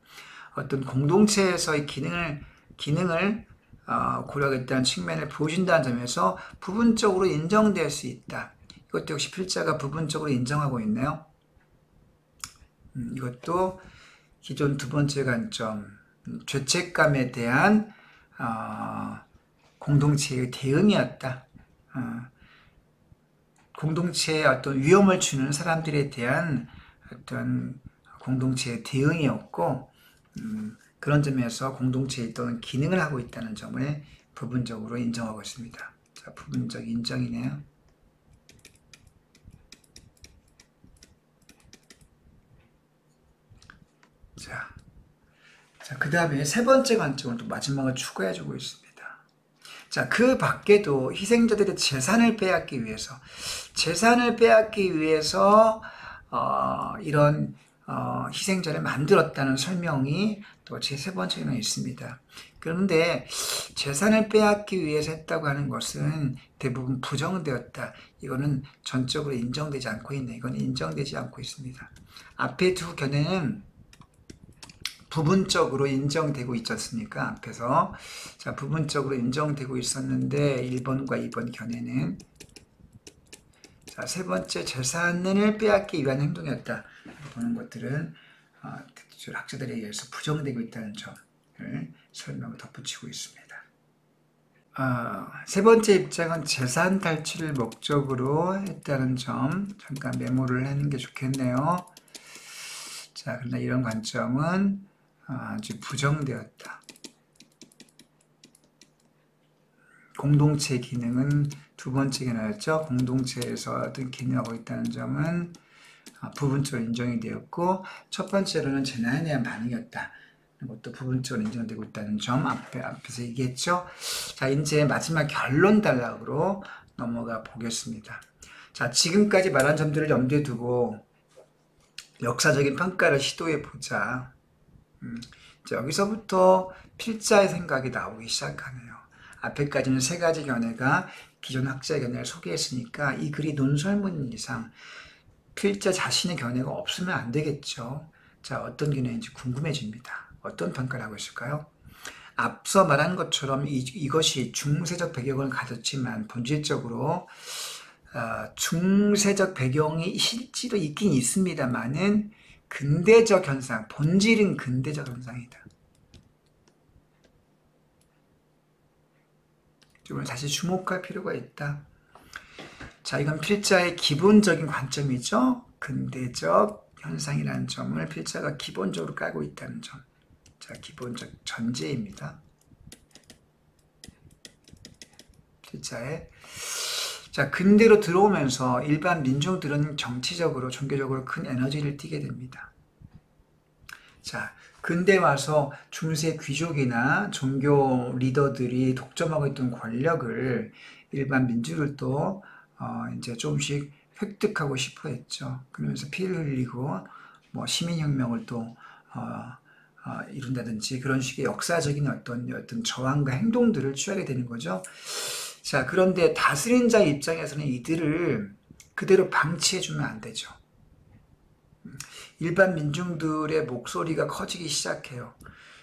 어떤 공동체에서의 기능을 고려하겠다는 측면을 보여준다는 점에서 부분적으로 인정될 수 있다. 이것도 역시 필자가 부분적으로 인정하고 있네요. 이것도 기존 두 번째 관점, 죄책감에 대한 공동체의 대응이었다. 공동체에 어떤 위험을 주는 사람들에 대한 어떤 공동체의 대응이었고, 그런 점에서 공동체에 또는 기능을 하고 있다는 점을 부분적으로 인정하고 있습니다. 자, 부분적 인정이네요. 자, 그 다음에 세 번째 관점을 또 마지막으로 추가해주고 있습니다. 자, 그 밖에도 희생자들의 재산을 빼앗기 위해서 이런 희생자를 만들었다는 설명이 또 제 세 번째는 있습니다. 그런데 재산을 빼앗기 위해서 했다고 하는 것은 대부분 부정되었다. 이거는 전적으로 인정되지 않고 있네. 이건 인정되지 않고 있습니다. 앞에 두 견해는 부분적으로 인정되고 있지 않습니까? 앞에서. 자, 부분적으로 인정되고 있었는데 1번과 2번 견해는 자, 세 번째 재산을 빼앗기 위한 행동이었다 보는 것들은 학자들에 의해서 부정되고 있다는 점을 설명을 덧붙이고 있습니다. 세 번째 입장은 재산 탈취를 목적으로 했다는 점 잠깐 메모를 하는 게 좋겠네요. 자, 그러나 이런 관점은 아주 부정되었다. 공동체 기능은 두 번째 견해였죠. 공동체에서 어떤 기능하고 있다는 점은 부분적으로 인정이 되었고, 첫 번째로는 재난에 대한 반응이었다. 이것도 부분적으로 인정되고 있다는 점 앞에서 얘기했죠. 자, 이제 마지막 결론 단락으로 넘어가 보겠습니다. 자, 지금까지 말한 점들을 염두에 두고 역사적인 평가를 시도해 보자. 여기서부터 필자의 생각이 나오기 시작하네요. 앞에까지는 세 가지 견해가 기존 학자의 견해를 소개했으니까 이 글이 논설문인 이상 필자 자신의 견해가 없으면 안 되겠죠. 자, 어떤 견해인지 궁금해집니다. 어떤 평가를 하고 있을까요? 앞서 말한 것처럼 이것이 중세적 배경을 가졌지만 본질적으로 중세적 배경이 실제로 있긴 있습니다만은 근대적 현상, 본질은 근대적 현상이다. 좀 다시 주목할 필요가 있다. 자, 이건 필자의 기본적인 관점이죠. 근대적 현상이라는 점을 필자가 기본적으로 깔고 있다는 점. 자, 기본적 전제입니다. 필자의. 자, 근대로 들어오면서 일반 민중들은 정치적으로, 종교적으로 큰 에너지를 띠게 됩니다. 자, 근대 와서 중세 귀족이나 종교 리더들이 독점하고 있던 권력을 일반 민주들도 이제 조금씩 획득하고 싶어 했죠. 그러면서 피를 흘리고 뭐 시민혁명을 또 이룬다든지 그런 식의 역사적인 어떤 저항과 행동들을 취하게 되는 거죠. 자, 그런데 다스린 자 입장에서는 이들을 그대로 방치해주면 안 되죠. 일반 민중들의 목소리가 커지기 시작해요.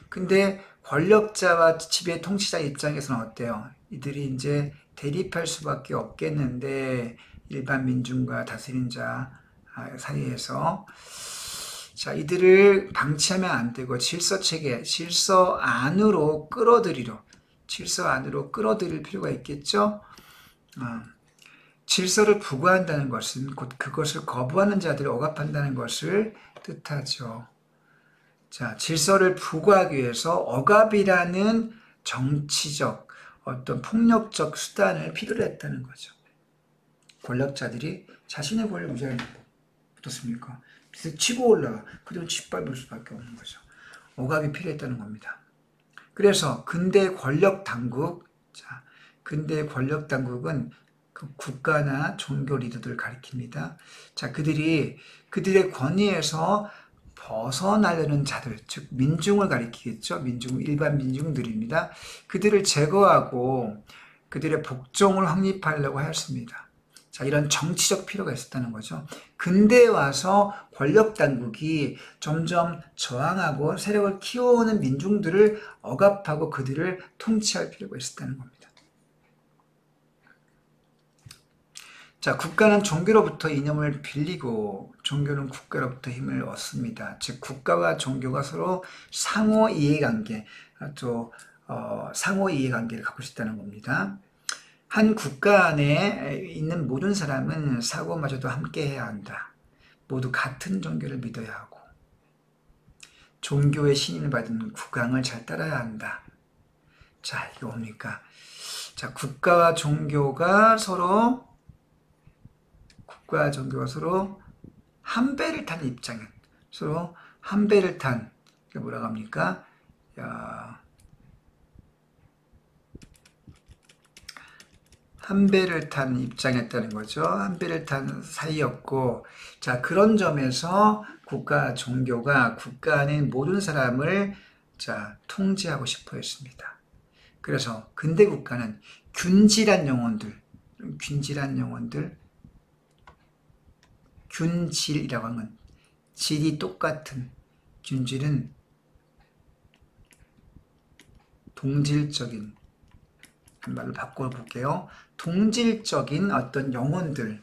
근데 권력자와 지배 통치자 입장에서는 어때요? 이들이 이제 대립할 수밖에 없겠는데 일반 민중과 다스린 자 사이에서 자, 이들을 방치하면 안 되고 질서체계, 질서 안으로 끌어들일 필요가 있겠죠? 질서를 부과한다는 것은 곧 그것을 거부하는 자들을 억압한다는 것을 뜻하죠. 자, 질서를 부과하기 위해서 억압이라는 정치적 어떤 폭력적 수단을 필요로 했다는 거죠. 권력자들이 자신의 권력을 유지하는 법 어떻습니까? 밑에 치고 올라가 그대로 짓밟을 수밖에 없는 거죠. 억압이 필요했다는 겁니다. 그래서 근대 권력 당국, 자, 근대 권력 당국은 그 국가나 종교 리더들을 가리킵니다. 자, 그들의 권위에서 벗어나려는 자들, 즉 민중을 가리키겠죠. 일반 민중들입니다. 그들을 제거하고 그들의 복종을 확립하려고 하였습니다. 자, 이런 정치적 필요가 있었다는 거죠. 근대에 와서 권력 당국이 점점 저항하고 세력을 키워오는 민중들을 억압하고 그들을 통치할 필요가 있었다는 겁니다. 자, 국가는 종교로부터 이념을 빌리고 종교는 국가로부터 힘을 얻습니다. 즉 국가와 종교가 서로 상호 이해관계, 상호 이해관계를 갖고 있다는 겁니다. 한 국가 안에 있는 모든 사람은 사고마저도 함께 해야 한다. 모두 같은 종교를 믿어야 하고 종교의 신임을 받은 국왕을 잘 따라야 한다. 자, 이거 뭡니까? 자, 국가와 종교가 서로 한 배를 타는 입장은 서로 한 배를 탄 뭐라고 합니까? 한 배를 탄 입장이었다는 거죠. 한 배를 탄 사이였고, 자, 그런 점에서 국가 종교가 국가 안에 모든 사람을 자, 통제하고 싶어 했습니다. 그래서 근대 국가는 균질이라고 하는 질이 똑같은 균질은 동질적인 말로 바꿔볼게요. 동질적인 어떤 영혼들을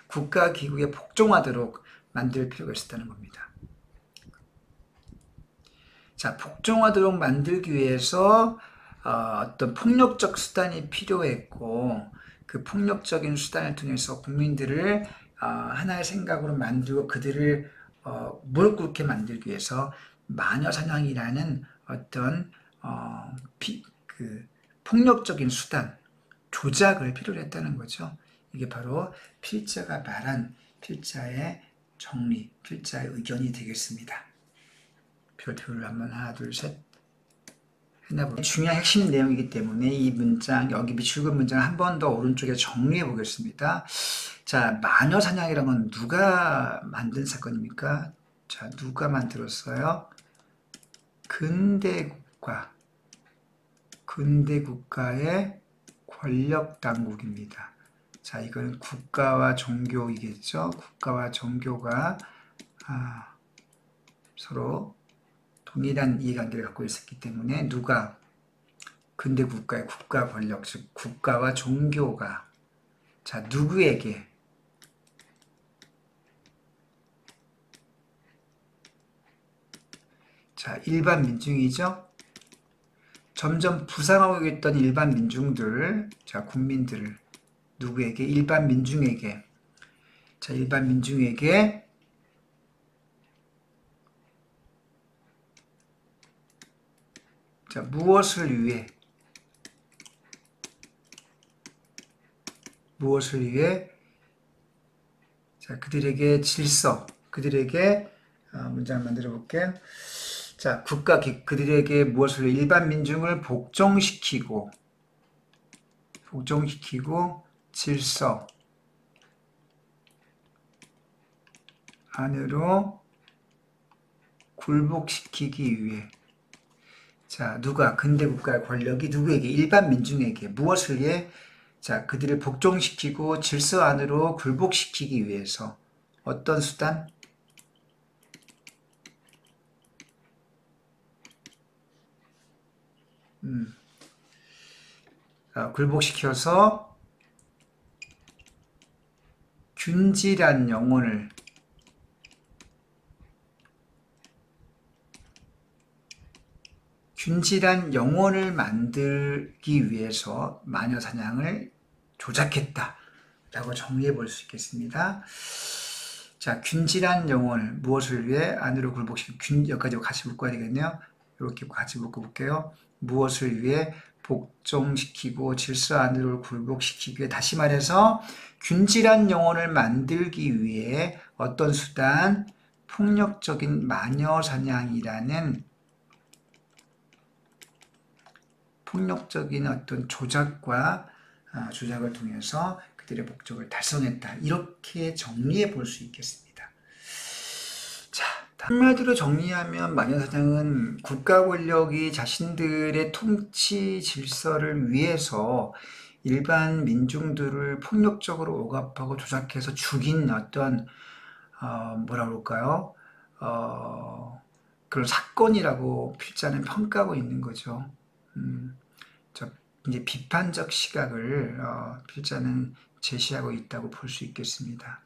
국가기구에 복종하도록 만들 필요가 있었다는 겁니다. 자, 복종하도록 만들기 위해서 어떤 폭력적 수단이 필요했고, 그 폭력적인 수단을 통해서 국민들을 하나의 생각으로 만들고 그들을 무릎 꿇게 만들기 위해서 마녀사냥이라는 어떤 폭력적인 수단, 조작을 필요로 했다는 거죠. 이게 바로 필자가 말한 필자의 정리, 필자의 의견이 되겠습니다. 별표를 한번 하나, 둘, 셋 해놔볼게요. 중요한 핵심 내용이기 때문에 이 문장, 여기 비추은 문장을 한 번 더 오른쪽에 정리해 보겠습니다. 자, 마녀사냥이라는 건 누가 만든 사건입니까? 자, 누가 만들었어요? 근대국가의 권력당국입니다. 자, 이건 국가와 종교이겠죠. 국가와 종교가 서로 동일한 이해관계를 갖고 있었기 때문에 누가 근대국가의 국가 권력, 즉 국가와 종교가 자, 누구에게 자, 일반 민중이죠. 점점 부상하고 있던 일반 민중들, 자, 국민들을 누구에게? 일반 민중에게. 자, 일반 민중에게 자, 무엇을 위해? 자, 그들에게 질서, 그들에게 문장을 만들어 볼게요. 자, 그들에게 무엇을 위해? 일반 민중을 복종시키고 질서 안으로 굴복시키기 위해. 자, 누가? 근대국가의 권력이 누구에게? 일반 민중에게. 무엇을 위해? 자, 그들을 복종시키고 질서 안으로 굴복시키기 위해서. 어떤 수단? 굴복시켜서 균질한 영혼을 만들기 위해서 마녀사냥을 조작했다라고 정리해 볼 수 있겠습니다. 자, 균질한 영혼을 무엇을 위해 안으로 굴복시키고 여기까지 같이 묶어야 되겠네요. 이렇게 같이 묶어볼게요. 무엇을 위해 복종시키고 질서 안으로 굴복시키기 위해. 다시 말해서 균질한 영혼을 만들기 위해 어떤 수단? 폭력적인 마녀사냥이라는 폭력적인 어떤 조작을 통해서 그들의 목적을 달성했다. 이렇게 정리해 볼 수 있겠습니다. 자, 한마디로 정리하면 마녀사냥은 국가 권력이 자신들의 통치 질서를 위해서 일반 민중들을 폭력적으로 억압하고 조작해서 죽인 어떤 뭐라 그럴까요? 그런 사건이라고 필자는 평가하고 있는 거죠. 이제 비판적 시각을 필자는 제시하고 있다고 볼 수 있겠습니다.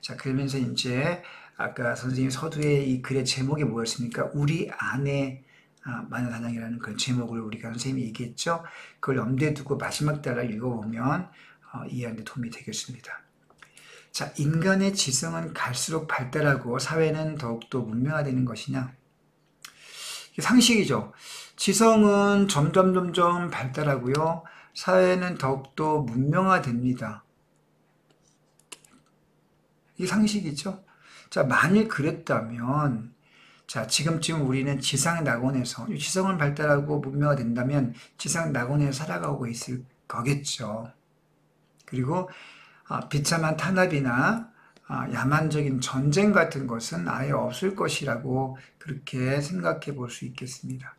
자, 그러면서 이제 아까 선생님 서두에 이 글의 제목이 뭐였습니까? 우리 안에 마녀사냥이라는 그런 제목을 우리가 선생님이 얘기했죠. 그걸 염두에 두고 마지막 단을 읽어보면 이해하는 데 도움이 되겠습니다. 자, 인간의 지성은 갈수록 발달하고 사회는 더욱더 문명화되는 것이냐? 이게 상식이죠. 지성은 점점 발달하고요. 사회는 더욱더 문명화됩니다. 이게 상식이죠. 자, 만일 그랬다면, 자, 지금쯤 우리는 지상낙원에서, 지성은 발달하고 문명화된다면 지상낙원에서 살아가고 있을 거겠죠. 그리고 비참한 탄압이나 야만적인 전쟁 같은 것은 아예 없을 것이라고 그렇게 생각해 볼 수 있겠습니다.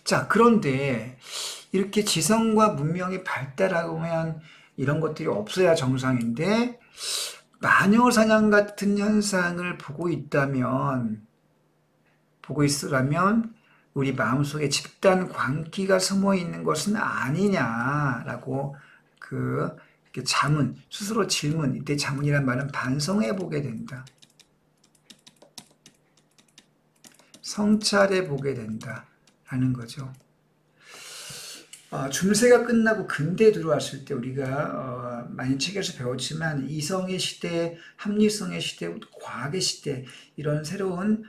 자, 그런데 이렇게 지성과 문명이 발달하면 이런 것들이 없어야 정상인데 마녀사냥 같은 현상을 보고 보고 있으라면 우리 마음속에 집단 광기가 숨어 있는 것은 아니냐라고 이렇게 자문, 스스로 질문, 이때 자문이란 말은 반성해 보게 된다. 성찰해 보게 된다라는 거죠. 중세가 끝나고 근대에 들어왔을 때 우리가 많이 책에서 배웠지만 이성의 시대, 합리성의 시대, 과학의 시대 이런 새로운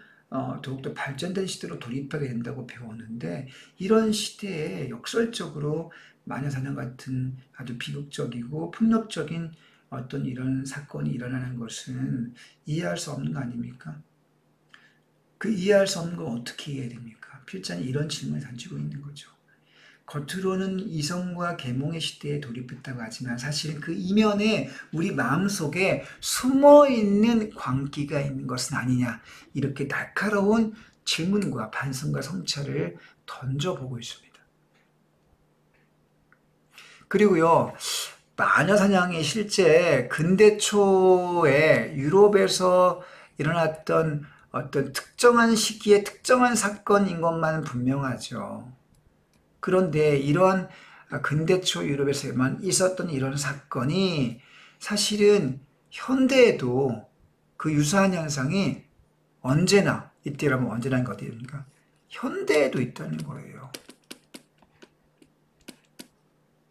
더욱더 발전된 시대로 돌입하게 된다고 배웠는데 이런 시대에 역설적으로 마녀사냥 같은 아주 비극적이고 폭력적인 어떤 이런 사건이 일어나는 것은 이해할 수 없는 거 아닙니까? 그 이해할 수 없는 걸 어떻게 이해해야 됩니까? 필자는 이런 질문을 던지고 있는 거죠. 겉으로는 이성과 계몽의 시대에 돌입했다고 하지만 사실은 그 이면에 우리 마음속에 숨어있는 광기가 있는 것은 아니냐 이렇게 날카로운 질문과 반성과 성찰을 던져보고 있습니다. 그리고요 마녀사냥이 실제 근대 초에 유럽에서 일어났던 어떤 특정한 시기에 특정한 사건인 것만은 분명하죠. 그런데 이런 근대 초 유럽에서만 있었던 이런 사건이 사실은 현대에도 그 유사한 현상이 언제나 이때라면 언제라는 게 어디입니까? 현대에도 있다는 거예요.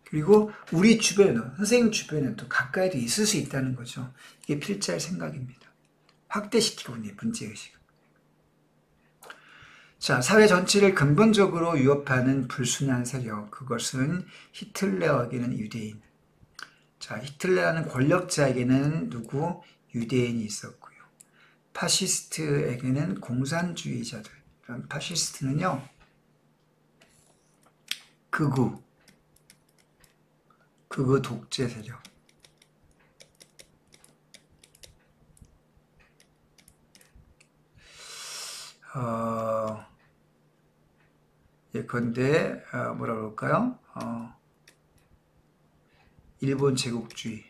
그리고 우리 주변에도 선생님 주변에도 가까이도 있을 수 있다는 거죠. 이게 필자의 생각입니다. 확대시키고 있는 문제의식. 자, 사회 전체를 근본적으로 위협하는 불순한 세력, 그것은 히틀러에게는 유대인. 자, 히틀러라는 권력자에게는 누구? 유대인이 있었고요. 파시스트에게는 공산주의자들. 그럼 파시스트는요, 극우 독재 세력. 예컨대 뭐라 그럴까요? 일본 제국주의,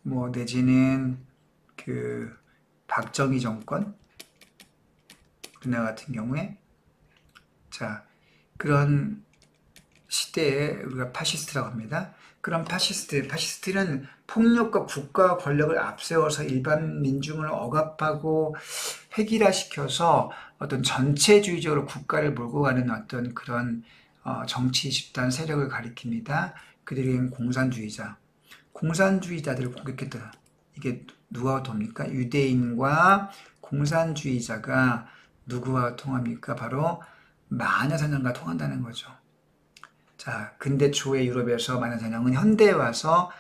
뭐 내지는 박정희 정권, 우리나라 같은 경우에 자 그런 시대에 우리가 파시스트라고 합니다. 그런 파시스트는 폭력과 국가 권력을 앞세워서 일반 민중을 억압하고 획일화시켜서 어떤 전체주의적으로 국가를 몰고 가는 어떤 그런 정치 집단 세력을 가리킵니다. 그들은 공산주의자들을 공격했다. 이게 누가 돕니까? 유대인과 공산주의자가 누구와 통합니까? 바로 마녀사냥과 통한다는 거죠. 자, 근대 초의 유럽에서 마녀사냥은 현대에 와서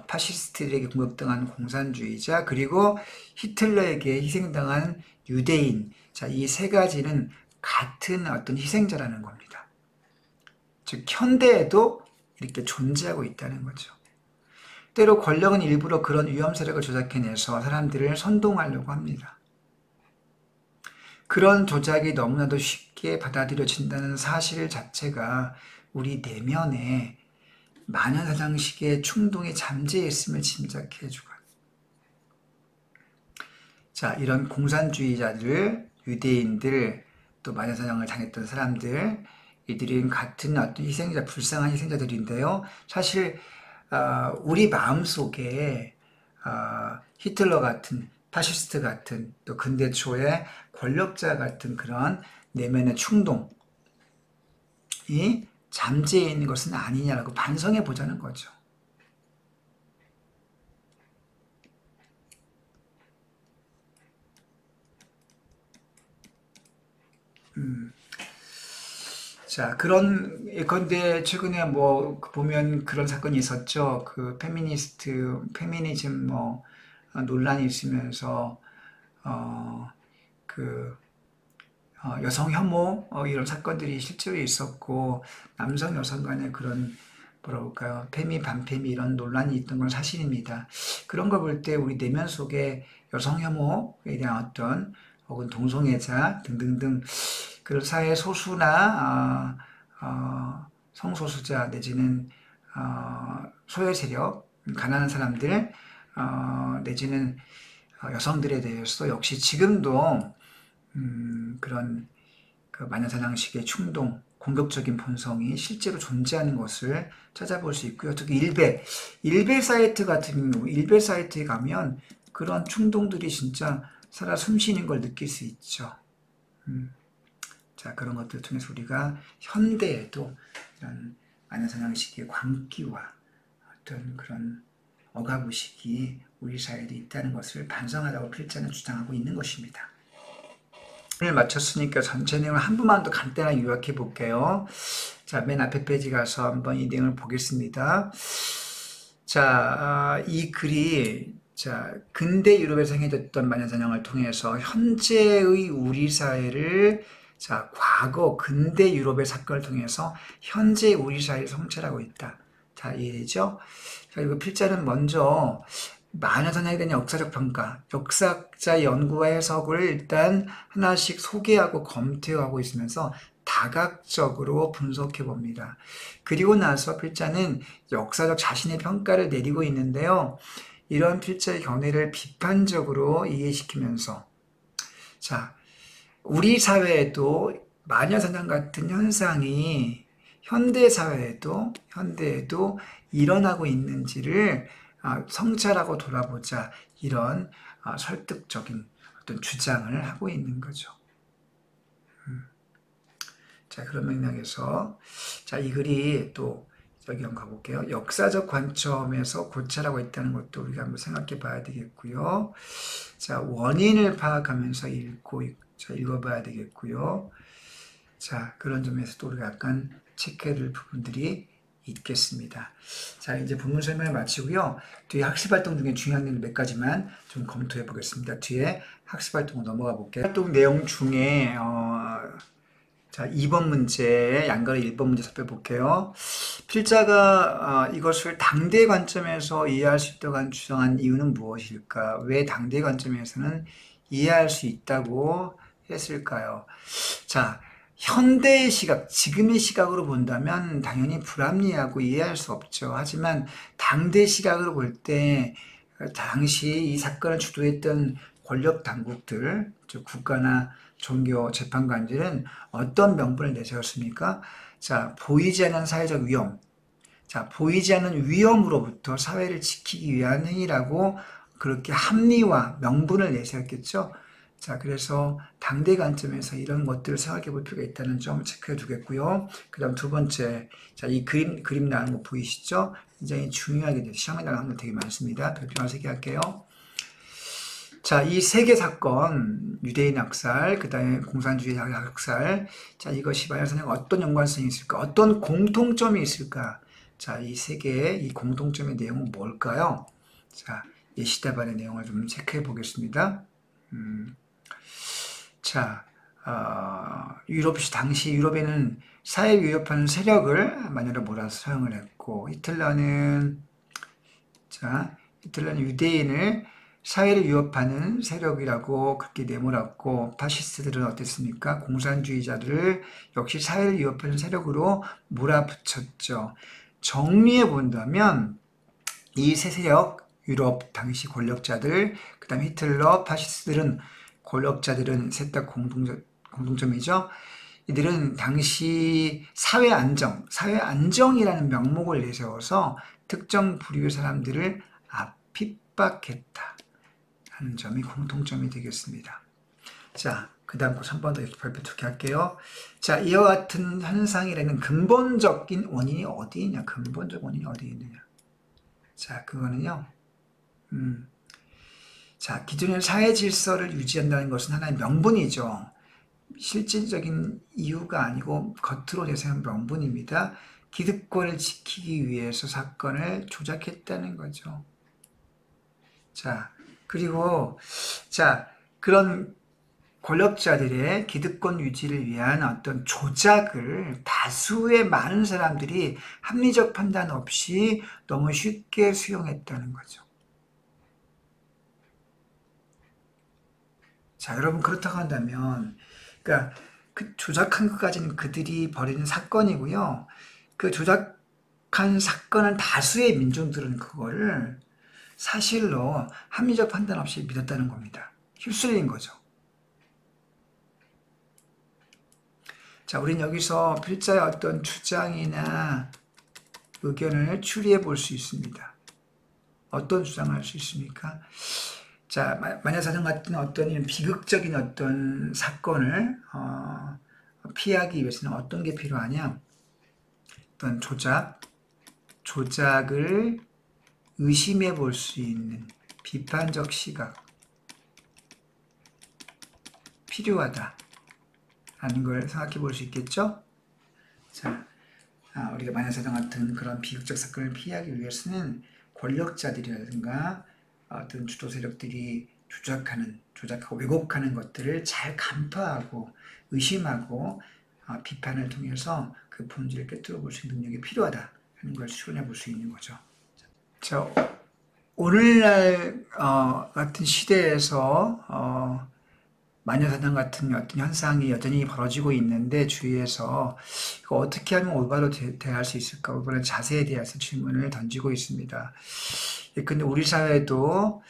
파시스트들에게 공격당한 공산주의자 그리고 히틀러에게 희생당한 유대인, 자, 이 세 가지는 같은 어떤 희생자라는 겁니다. 즉 현대에도 이렇게 존재하고 있다는 거죠. 때로 권력은 일부러 그런 위험 세력을 조작해내서 사람들을 선동하려고 합니다. 그런 조작이 너무나도 쉽게 받아들여진다는 사실 자체가 우리 내면에 마녀사냥식의 충동이 잠재해 있음을 짐작해 주고, 자, 이런 공산주의자들, 유대인들, 또 마녀사냥을 당했던 사람들, 이들은 같은 어떤 희생자, 불쌍한 희생자들인데요. 사실 우리 마음속에 히틀러 같은, 파시스트 같은, 또 근대 초의 권력자 같은 그런 내면의 충동이 잠재해 있는 것은 아니냐라고 반성해 보자는 거죠. 자, 예컨대 최근에 뭐 보면 그런 사건이 있었죠. 페미니즘 논란이 있으면서 여성 혐오 이런 사건들이 실제로 있었고 남성 여성 간의 그런 뭐랄까요 반페미 이런 논란이 있던 건 사실입니다. 그런 걸 볼 때 우리 내면 속에 여성 혐오에 대한 어떤 혹은 동성애자 등등등 그런 사회 소수나 성소수자 내지는 소외 세력 가난한 사람들 내지는 여성들에 대해서 역시 지금도 그런 그 마녀사냥식의 충동, 공격적인 본성이 실제로 존재하는 것을 찾아볼 수 있고요. 특히 일베 사이트 같은 경우, 일베 사이트에 가면 그런 충동들이 진짜 살아 숨쉬는 걸 느낄 수 있죠. 자, 그런 것들을 통해서 우리가 현대에도 이런 마녀사냥식의 광기와 어떤 그런 억압의식이 우리 사회에 있다는 것을 반성하라고 필자는 주장하고 있는 것입니다. 오늘 마쳤으니까 전체 내용을 한 번만 더 간단하게 요약해 볼게요. 자, 맨 앞에 페이지 가서 한번 이 내용을 보겠습니다. 자, 이 글이 근대 유럽에서 행해졌던 마녀사냥을 통해서 현재의 우리 사회를 과거 근대 유럽의 사건을 통해서 현재 우리 사회를 성찰하고 있다. 자, 이해되죠? 자, 이거 필자는 먼저 마녀사냥에 대한 역사적 평가, 역사학자 연구와 해석을 일단 하나씩 소개하고 검토하고 있으면서 다각적으로 분석해 봅니다. 그리고 나서 필자는 역사적 자신의 평가를 내리고 있는데요. 이런 필자의 견해를 비판적으로 이해시키면서 우리 사회에도 마녀사냥 같은 현상이 현대에도 일어나고 있는지를 성찰하고 돌아보자, 이런 설득적인 어떤 주장을 하고 있는 거죠. 자, 그런 맥락에서 이 글이 또 여기 한번 가볼게요. 역사적 관점에서 고찰하고 있다는 것도 우리가 한번 생각해 봐야 되겠고요. 자, 원인을 파악하면서 읽어봐야 되겠고요. 자, 그런 점에서도 우리가 약간 체크해야 될 부분들이 있겠습니다. 자, 이제 본문 설명을 마치고요. 뒤에 학습활동 중에 중요한 내용 몇 가지만 좀 검토해 보겠습니다. 뒤에 학습활동으로 넘어가 볼게요. 활동 내용 중에 자, 2번 문제, 양가로 1번 문제 살펴볼게요. 필자가 이것을 당대 관점에서 이해할 수 있다고 주장한 이유는 무엇일까? 왜 당대 관점에서는 이해할 수 있다고 했을까요? 자, 현대의 시각, 지금의 시각으로 본다면 당연히 불합리하고 이해할 수 없죠. 하지만 당대 시각으로 볼 때 당시 이 사건을 주도했던 권력 당국들, 즉 국가나 종교 재판관들은 어떤 명분을 내세웠습니까? 자, 보이지 않는 사회적 위험. 자, 보이지 않는 위험으로부터 사회를 지키기 위한 행위라고 그렇게 합리화, 명분을 내세웠겠죠. 자, 그래서 당대 관점에서 이런 것들을 생각해 볼 필요가 있다는 점 체크해 두겠고요. 그 다음 두 번째, 자, 이 그림 나오는 거 보이시죠? 굉장히 중요하게 돼서 시험에 나가는 거 되게 많습니다. 별표만 3개 할게요. 자, 이 세 개 사건, 유대인 학살, 그 다음에 공산주의 학살, 자, 이것이 마녀사냥 어떤 연관성이 있을까? 어떤 공통점이 있을까? 자, 이 세 개의 이 공통점의 내용은 뭘까요? 자, 예시답안의 내용을 좀 체크해 보겠습니다. 자, 당시 유럽에는 사회를 위협하는 세력을 마녀로 몰아서 사용을 했고, 히틀러는 유대인을 사회를 위협하는 세력이라고 그렇게 내몰았고, 파시스트들은 어땠습니까? 공산주의자들을 역시 사회를 위협하는 세력으로 몰아붙였죠. 정리해 본다면 이 세 세력, 유럽 당시 권력자들, 그 다음에 히틀러, 파시스트들은 권력자들은 셋 다 공통점이죠. 이들은 당시 사회 안정이라는 명목을 내세워서 특정 부류의 사람들을 핍박했다 하는 점이 공통점이 되겠습니다. 자, 그 다음 3번 더 발표 2개 할게요. 자, 이와 같은 현상이라는 근본적인 원인이 어디 있냐? 근본적 원인이 어디 있느냐? 자, 그거는요. 자, 기존의 사회 질서를 유지한다는 것은 하나의 명분이죠. 실질적인 이유가 아니고 겉으로 내세운 명분입니다. 기득권을 지키기 위해서 사건을 조작했다는 거죠. 자, 그리고 그런 권력자들의 기득권 유지를 위한 어떤 조작을 다수의 많은 사람들이 합리적 판단 없이 너무 쉽게 수용했다는 거죠. 자, 여러분, 그렇다고 한다면, 그러니까 그 조작한 것까지는 그들이 벌이는 사건이고요. 그 조작한 사건은 다수의 민중들은 그거를 사실로 합리적 판단 없이 믿었다는 겁니다. 휩쓸린 거죠. 자, 우린 여기서 필자의 어떤 주장이나 의견을 추리해 볼 수 있습니다. 어떤 주장을 할 수 있습니까? 자, 마녀사냥 같은 어떤 이런 비극적인 어떤 사건을 피하기 위해서는 어떤 게 필요하냐? 어떤 조작을 의심해 볼 수 있는 비판적 시각 필요하다 라는 걸 생각해 볼 수 있겠죠? 자, 우리가 마녀사냥 같은 그런 비극적 사건을 피하기 위해서는 권력자들이라든가 어떤 주도 세력들이 조작하고 왜곡하는 것들을 잘 간파하고 의심하고 비판을 통해서 그 본질을 꿰뚫어 볼 수 있는 능력이 필요하다 하는 걸 추론해 볼 수 있는 거죠. 자, 오늘날 같은 시대에서 마녀사냥 같은 어떤 현상이 여전히 벌어지고 있는데 주위에서 이거 어떻게 하면 올바로 대할 수 있을까? 올바른 자세에 대해서 질문을 던지고 있습니다. 근데 우리 사회도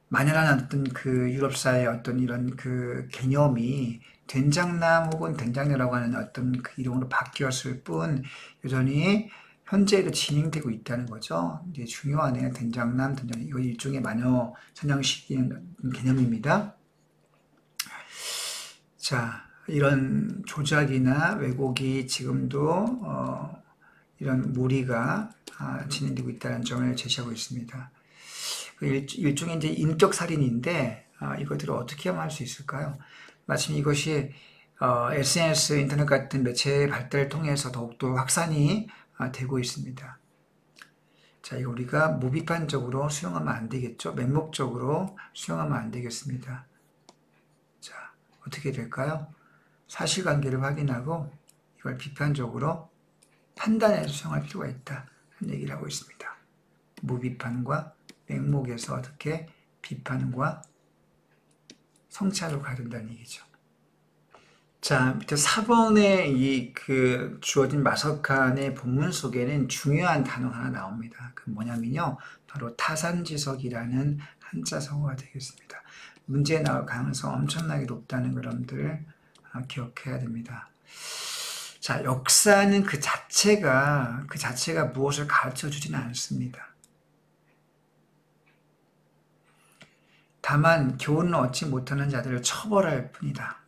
마녀라는 어떤 그 유럽 사회의 어떤 이런 그 개념이 된장남 혹은 된장녀라고 하는 어떤 그 이름으로 바뀌었을 뿐 여전히 현재도 진행되고 있다는 거죠. 이제 중요하네요. 된장남, 된장녀. 이거 일종의 마녀 사냥식인 개념입니다. 자, 이런 조작이나 왜곡이 지금도 이런 무리가 진행되고 있다는 점을 제시하고 있습니다. 일종의 이제 인격 살인인데 이것들을 어떻게 하면 할 수 있을까요? 마침 이것이 SNS, 인터넷 같은 매체의 발달을 통해서 더욱더 확산이 되고 있습니다. 자, 이거 우리가 무비판적으로 수용하면 안 되겠죠? 맹목적으로 수용하면 안 되겠습니다. 자, 어떻게 될까요? 사실관계를 확인하고 이걸 비판적으로 판단해서 수용할 필요가 있다 하는 얘기를 하고 있습니다. 무비판과 맹목에서 어떻게 비판과 성찰로 가야 된다는 얘기죠. 자, 밑에 4번에 주어진 마석칸의 본문 속에는 중요한 단어 하나 나옵니다. 그 뭐냐면요. 바로 타산지석이라는 한자성어가 되겠습니다. 문제에 나올 가능성 엄청나게 높다는 걸 여러분들 기억해야 됩니다. 자, 역사는 그 자체가 무엇을 가르쳐 주지는 않습니다. 다만 교훈을 얻지 못하는 자들을 처벌할 뿐이다.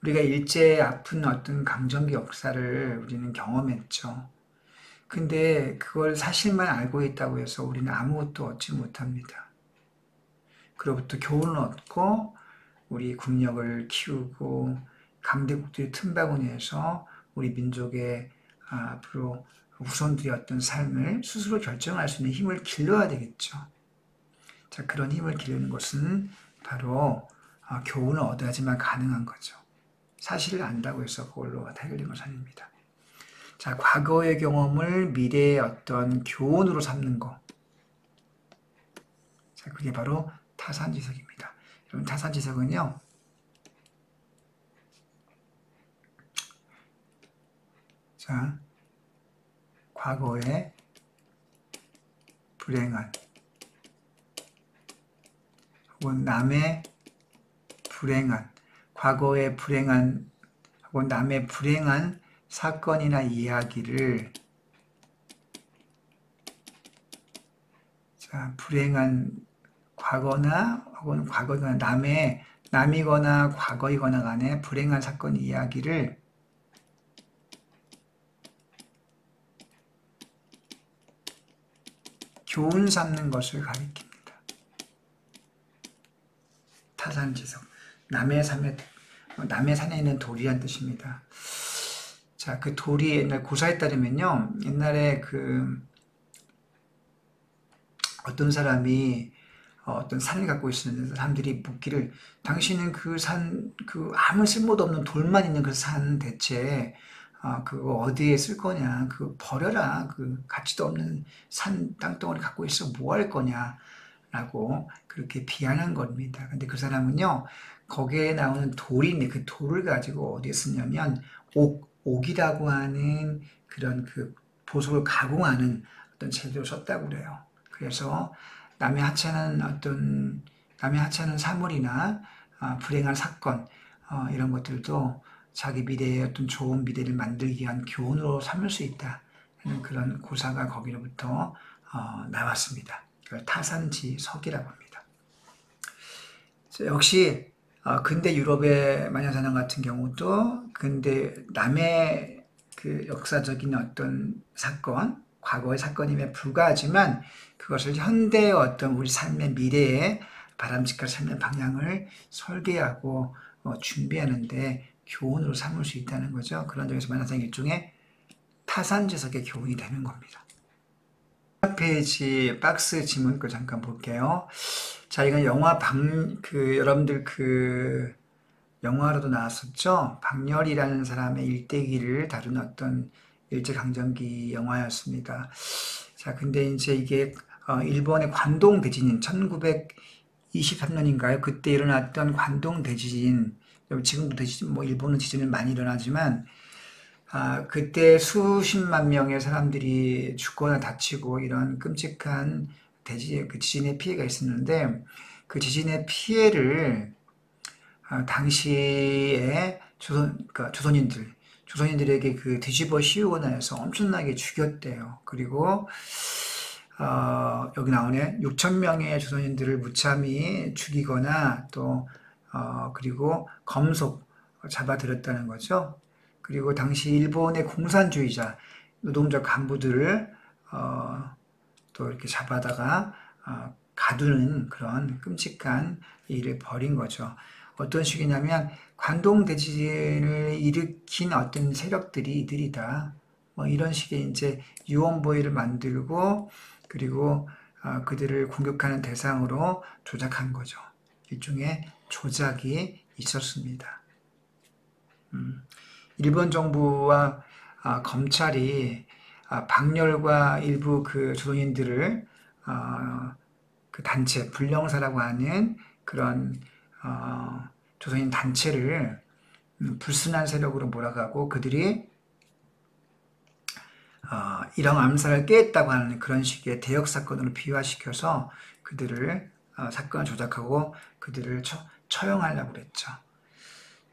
우리가 일제의 아픈 어떤 강점기 역사를 우리는 경험했죠. 근데 그걸 사실만 알고 있다고 해서 우리는 아무것도 얻지 못합니다. 그로부터 교훈을 얻고 우리 국력을 키우고 강대국들이 틈바구니에서 우리 민족의 앞으로 후손들의 삶을 스스로 결정할 수 있는 힘을 길러야 되겠죠. 자, 그런 힘을 기르는 것은 바로 교훈을 얻어야지만 가능한 거죠. 사실을 안다고 해서 그걸로 해결된 것은 아닙니다. 자, 과거의 경험을 미래의 어떤 교훈으로 삼는 것. 자, 그게 바로 타산지석입니다. 여러분, 타산지석은요, 자, 과거의 불행한 혹은 남의 불행한 과거의 불행한 혹은 남의 불행한 사건이나 이야기를 자, 불행한 과거나 혹은 과거나 남이거나 과거이거나 간에 불행한 사건 이야기를 교훈 삼는 것을 가리킵니다. 타산지석. 남의 산에 있는 돌이란 뜻입니다. 자, 그 돌이 옛날 고사에 따르면요, 옛날에 어떤 사람이 어떤 산을 갖고 있었는데 사람들이 묻기를 당신은 아무 쓸모도 없는 돌만 있는 그 산 대체 그거 어디에 쓸 거냐, 그거 버려라, 그 가치도 없는 산 땅덩어리 갖고 있어 뭐 할 거냐 라고 그렇게 비난한 겁니다. 근데 그 사람은요, 거기에 나오는 돌인데 그 돌을 가지고 어디에 쓰냐면 옥이라고 하는 그런 그 보석을 가공하는 어떤 제도를 썼다고 그래요. 그래서 남의 하찮은 사물이나 불행한 사건 이런 것들도 자기 미래의 어떤 좋은 미래를 만들기 위한 교훈으로 삼을 수 있다 하는 그런 고사가 거기로부터 나왔습니다. 그걸 타산지석이라고 합니다. 역시 근대 유럽의 마녀사냥 같은 경우도 근대 남의 그 역사적인 어떤 사건, 과거의 사건임에 불과하지만 그것을 현대의 어떤 우리 삶의 미래에 바람직한 삶의 방향을 설계하고 준비하는데 교훈으로 삼을 수 있다는 거죠. 그런 점에서 마녀사냥 일종의 타산지석의 교훈이 되는 겁니다. 페이지 박스 지문 거 잠깐 볼게요. 자, 이건 여러분들 영화로도 나왔었죠. 박렬이라는 사람의 일대기를 다룬 어떤 일제강점기 영화였습니다. 자, 근데 이제 이게 일본의 관동 대지진 1923년인가요? 그때 일어났던 관동 대지진, 지금도 대지진, 일본은 지진은 많이 일어나지만 그때 수십만 명의 사람들이 죽거나 다치고 이런 끔찍한 지진의 피해가 있었는데 그 지진의 피해를 당시에 조선인들에게 그 뒤집어 씌우거나 해서 엄청나게 죽였대요. 그리고 여기 나오네. 6,000명의 조선인들을 무참히 죽이거나 또 그리고 검속 잡아들였다는 거죠. 그리고 당시 일본의 공산주의자 노동자 간부들을 또 이렇게 잡아다가 가두는 그런 끔찍한 일을 벌인 거죠. 어떤 식이냐면 관동 대지진을 일으킨 어떤 세력들이 이들이다. 이런 식의 이제 유언보위를 만들고 그리고 그들을 공격하는 대상으로 조작한 거죠. 일종의 조작이 있었습니다. 일본 정부와 검찰이 박렬과 일부 그 조선인들을 그 단체 불령사라고 하는 그런 조선인 단체를 불순한 세력으로 몰아가고 그들이 일왕 암살을 꾀했다고 하는 그런 식의 대역 사건으로 비화시켜서 그들을 사건을 조작하고 그들을 처형하려고 그랬죠.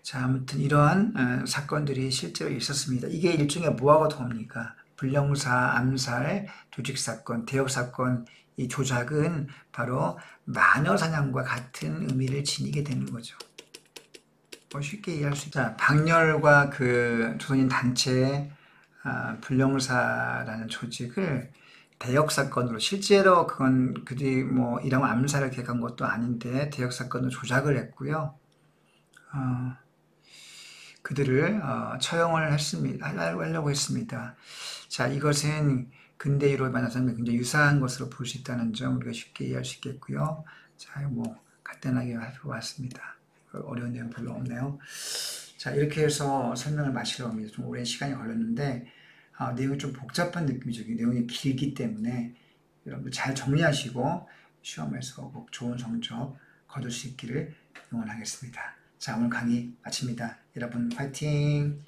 자, 아무튼 이러한 사건들이 실제로 있었습니다. 이게 일종의 뭐하고 통합니까? 불령사, 암살, 조직사건, 대역사건, 이 조작은 바로 마녀사냥과 같은 의미를 지니게 되는 거죠. 쉽게 이해할 수 있죠. 자, 박렬과 그 조선인 단체 불령사라는 조직을 대역사건으로 실제로 그들이 이런 암살을 계획한 것도 아닌데 대역사건으로 조작을 했고요. 그들을 처형을 하려고 했습니다. 자, 이것은 근대 유럽에 만나서 굉장히 유사한 것으로 볼 수 있다는 점 우리가 쉽게 이해할 수 있겠고요. 자, 간단하게 살펴봤습니다. 어려운 내용 별로 없네요. 자, 이렇게 해서 설명을 마치려고 합니다. 좀 오랜 시간이 걸렸는데 내용이 좀 복잡한 느낌이죠. 내용이 길기 때문에 여러분들 잘 정리하시고 시험에서 꼭 좋은 성적 거둘 수 있기를 응원하겠습니다. 자, 오늘 강의 마칩니다. 여러분 화이팅!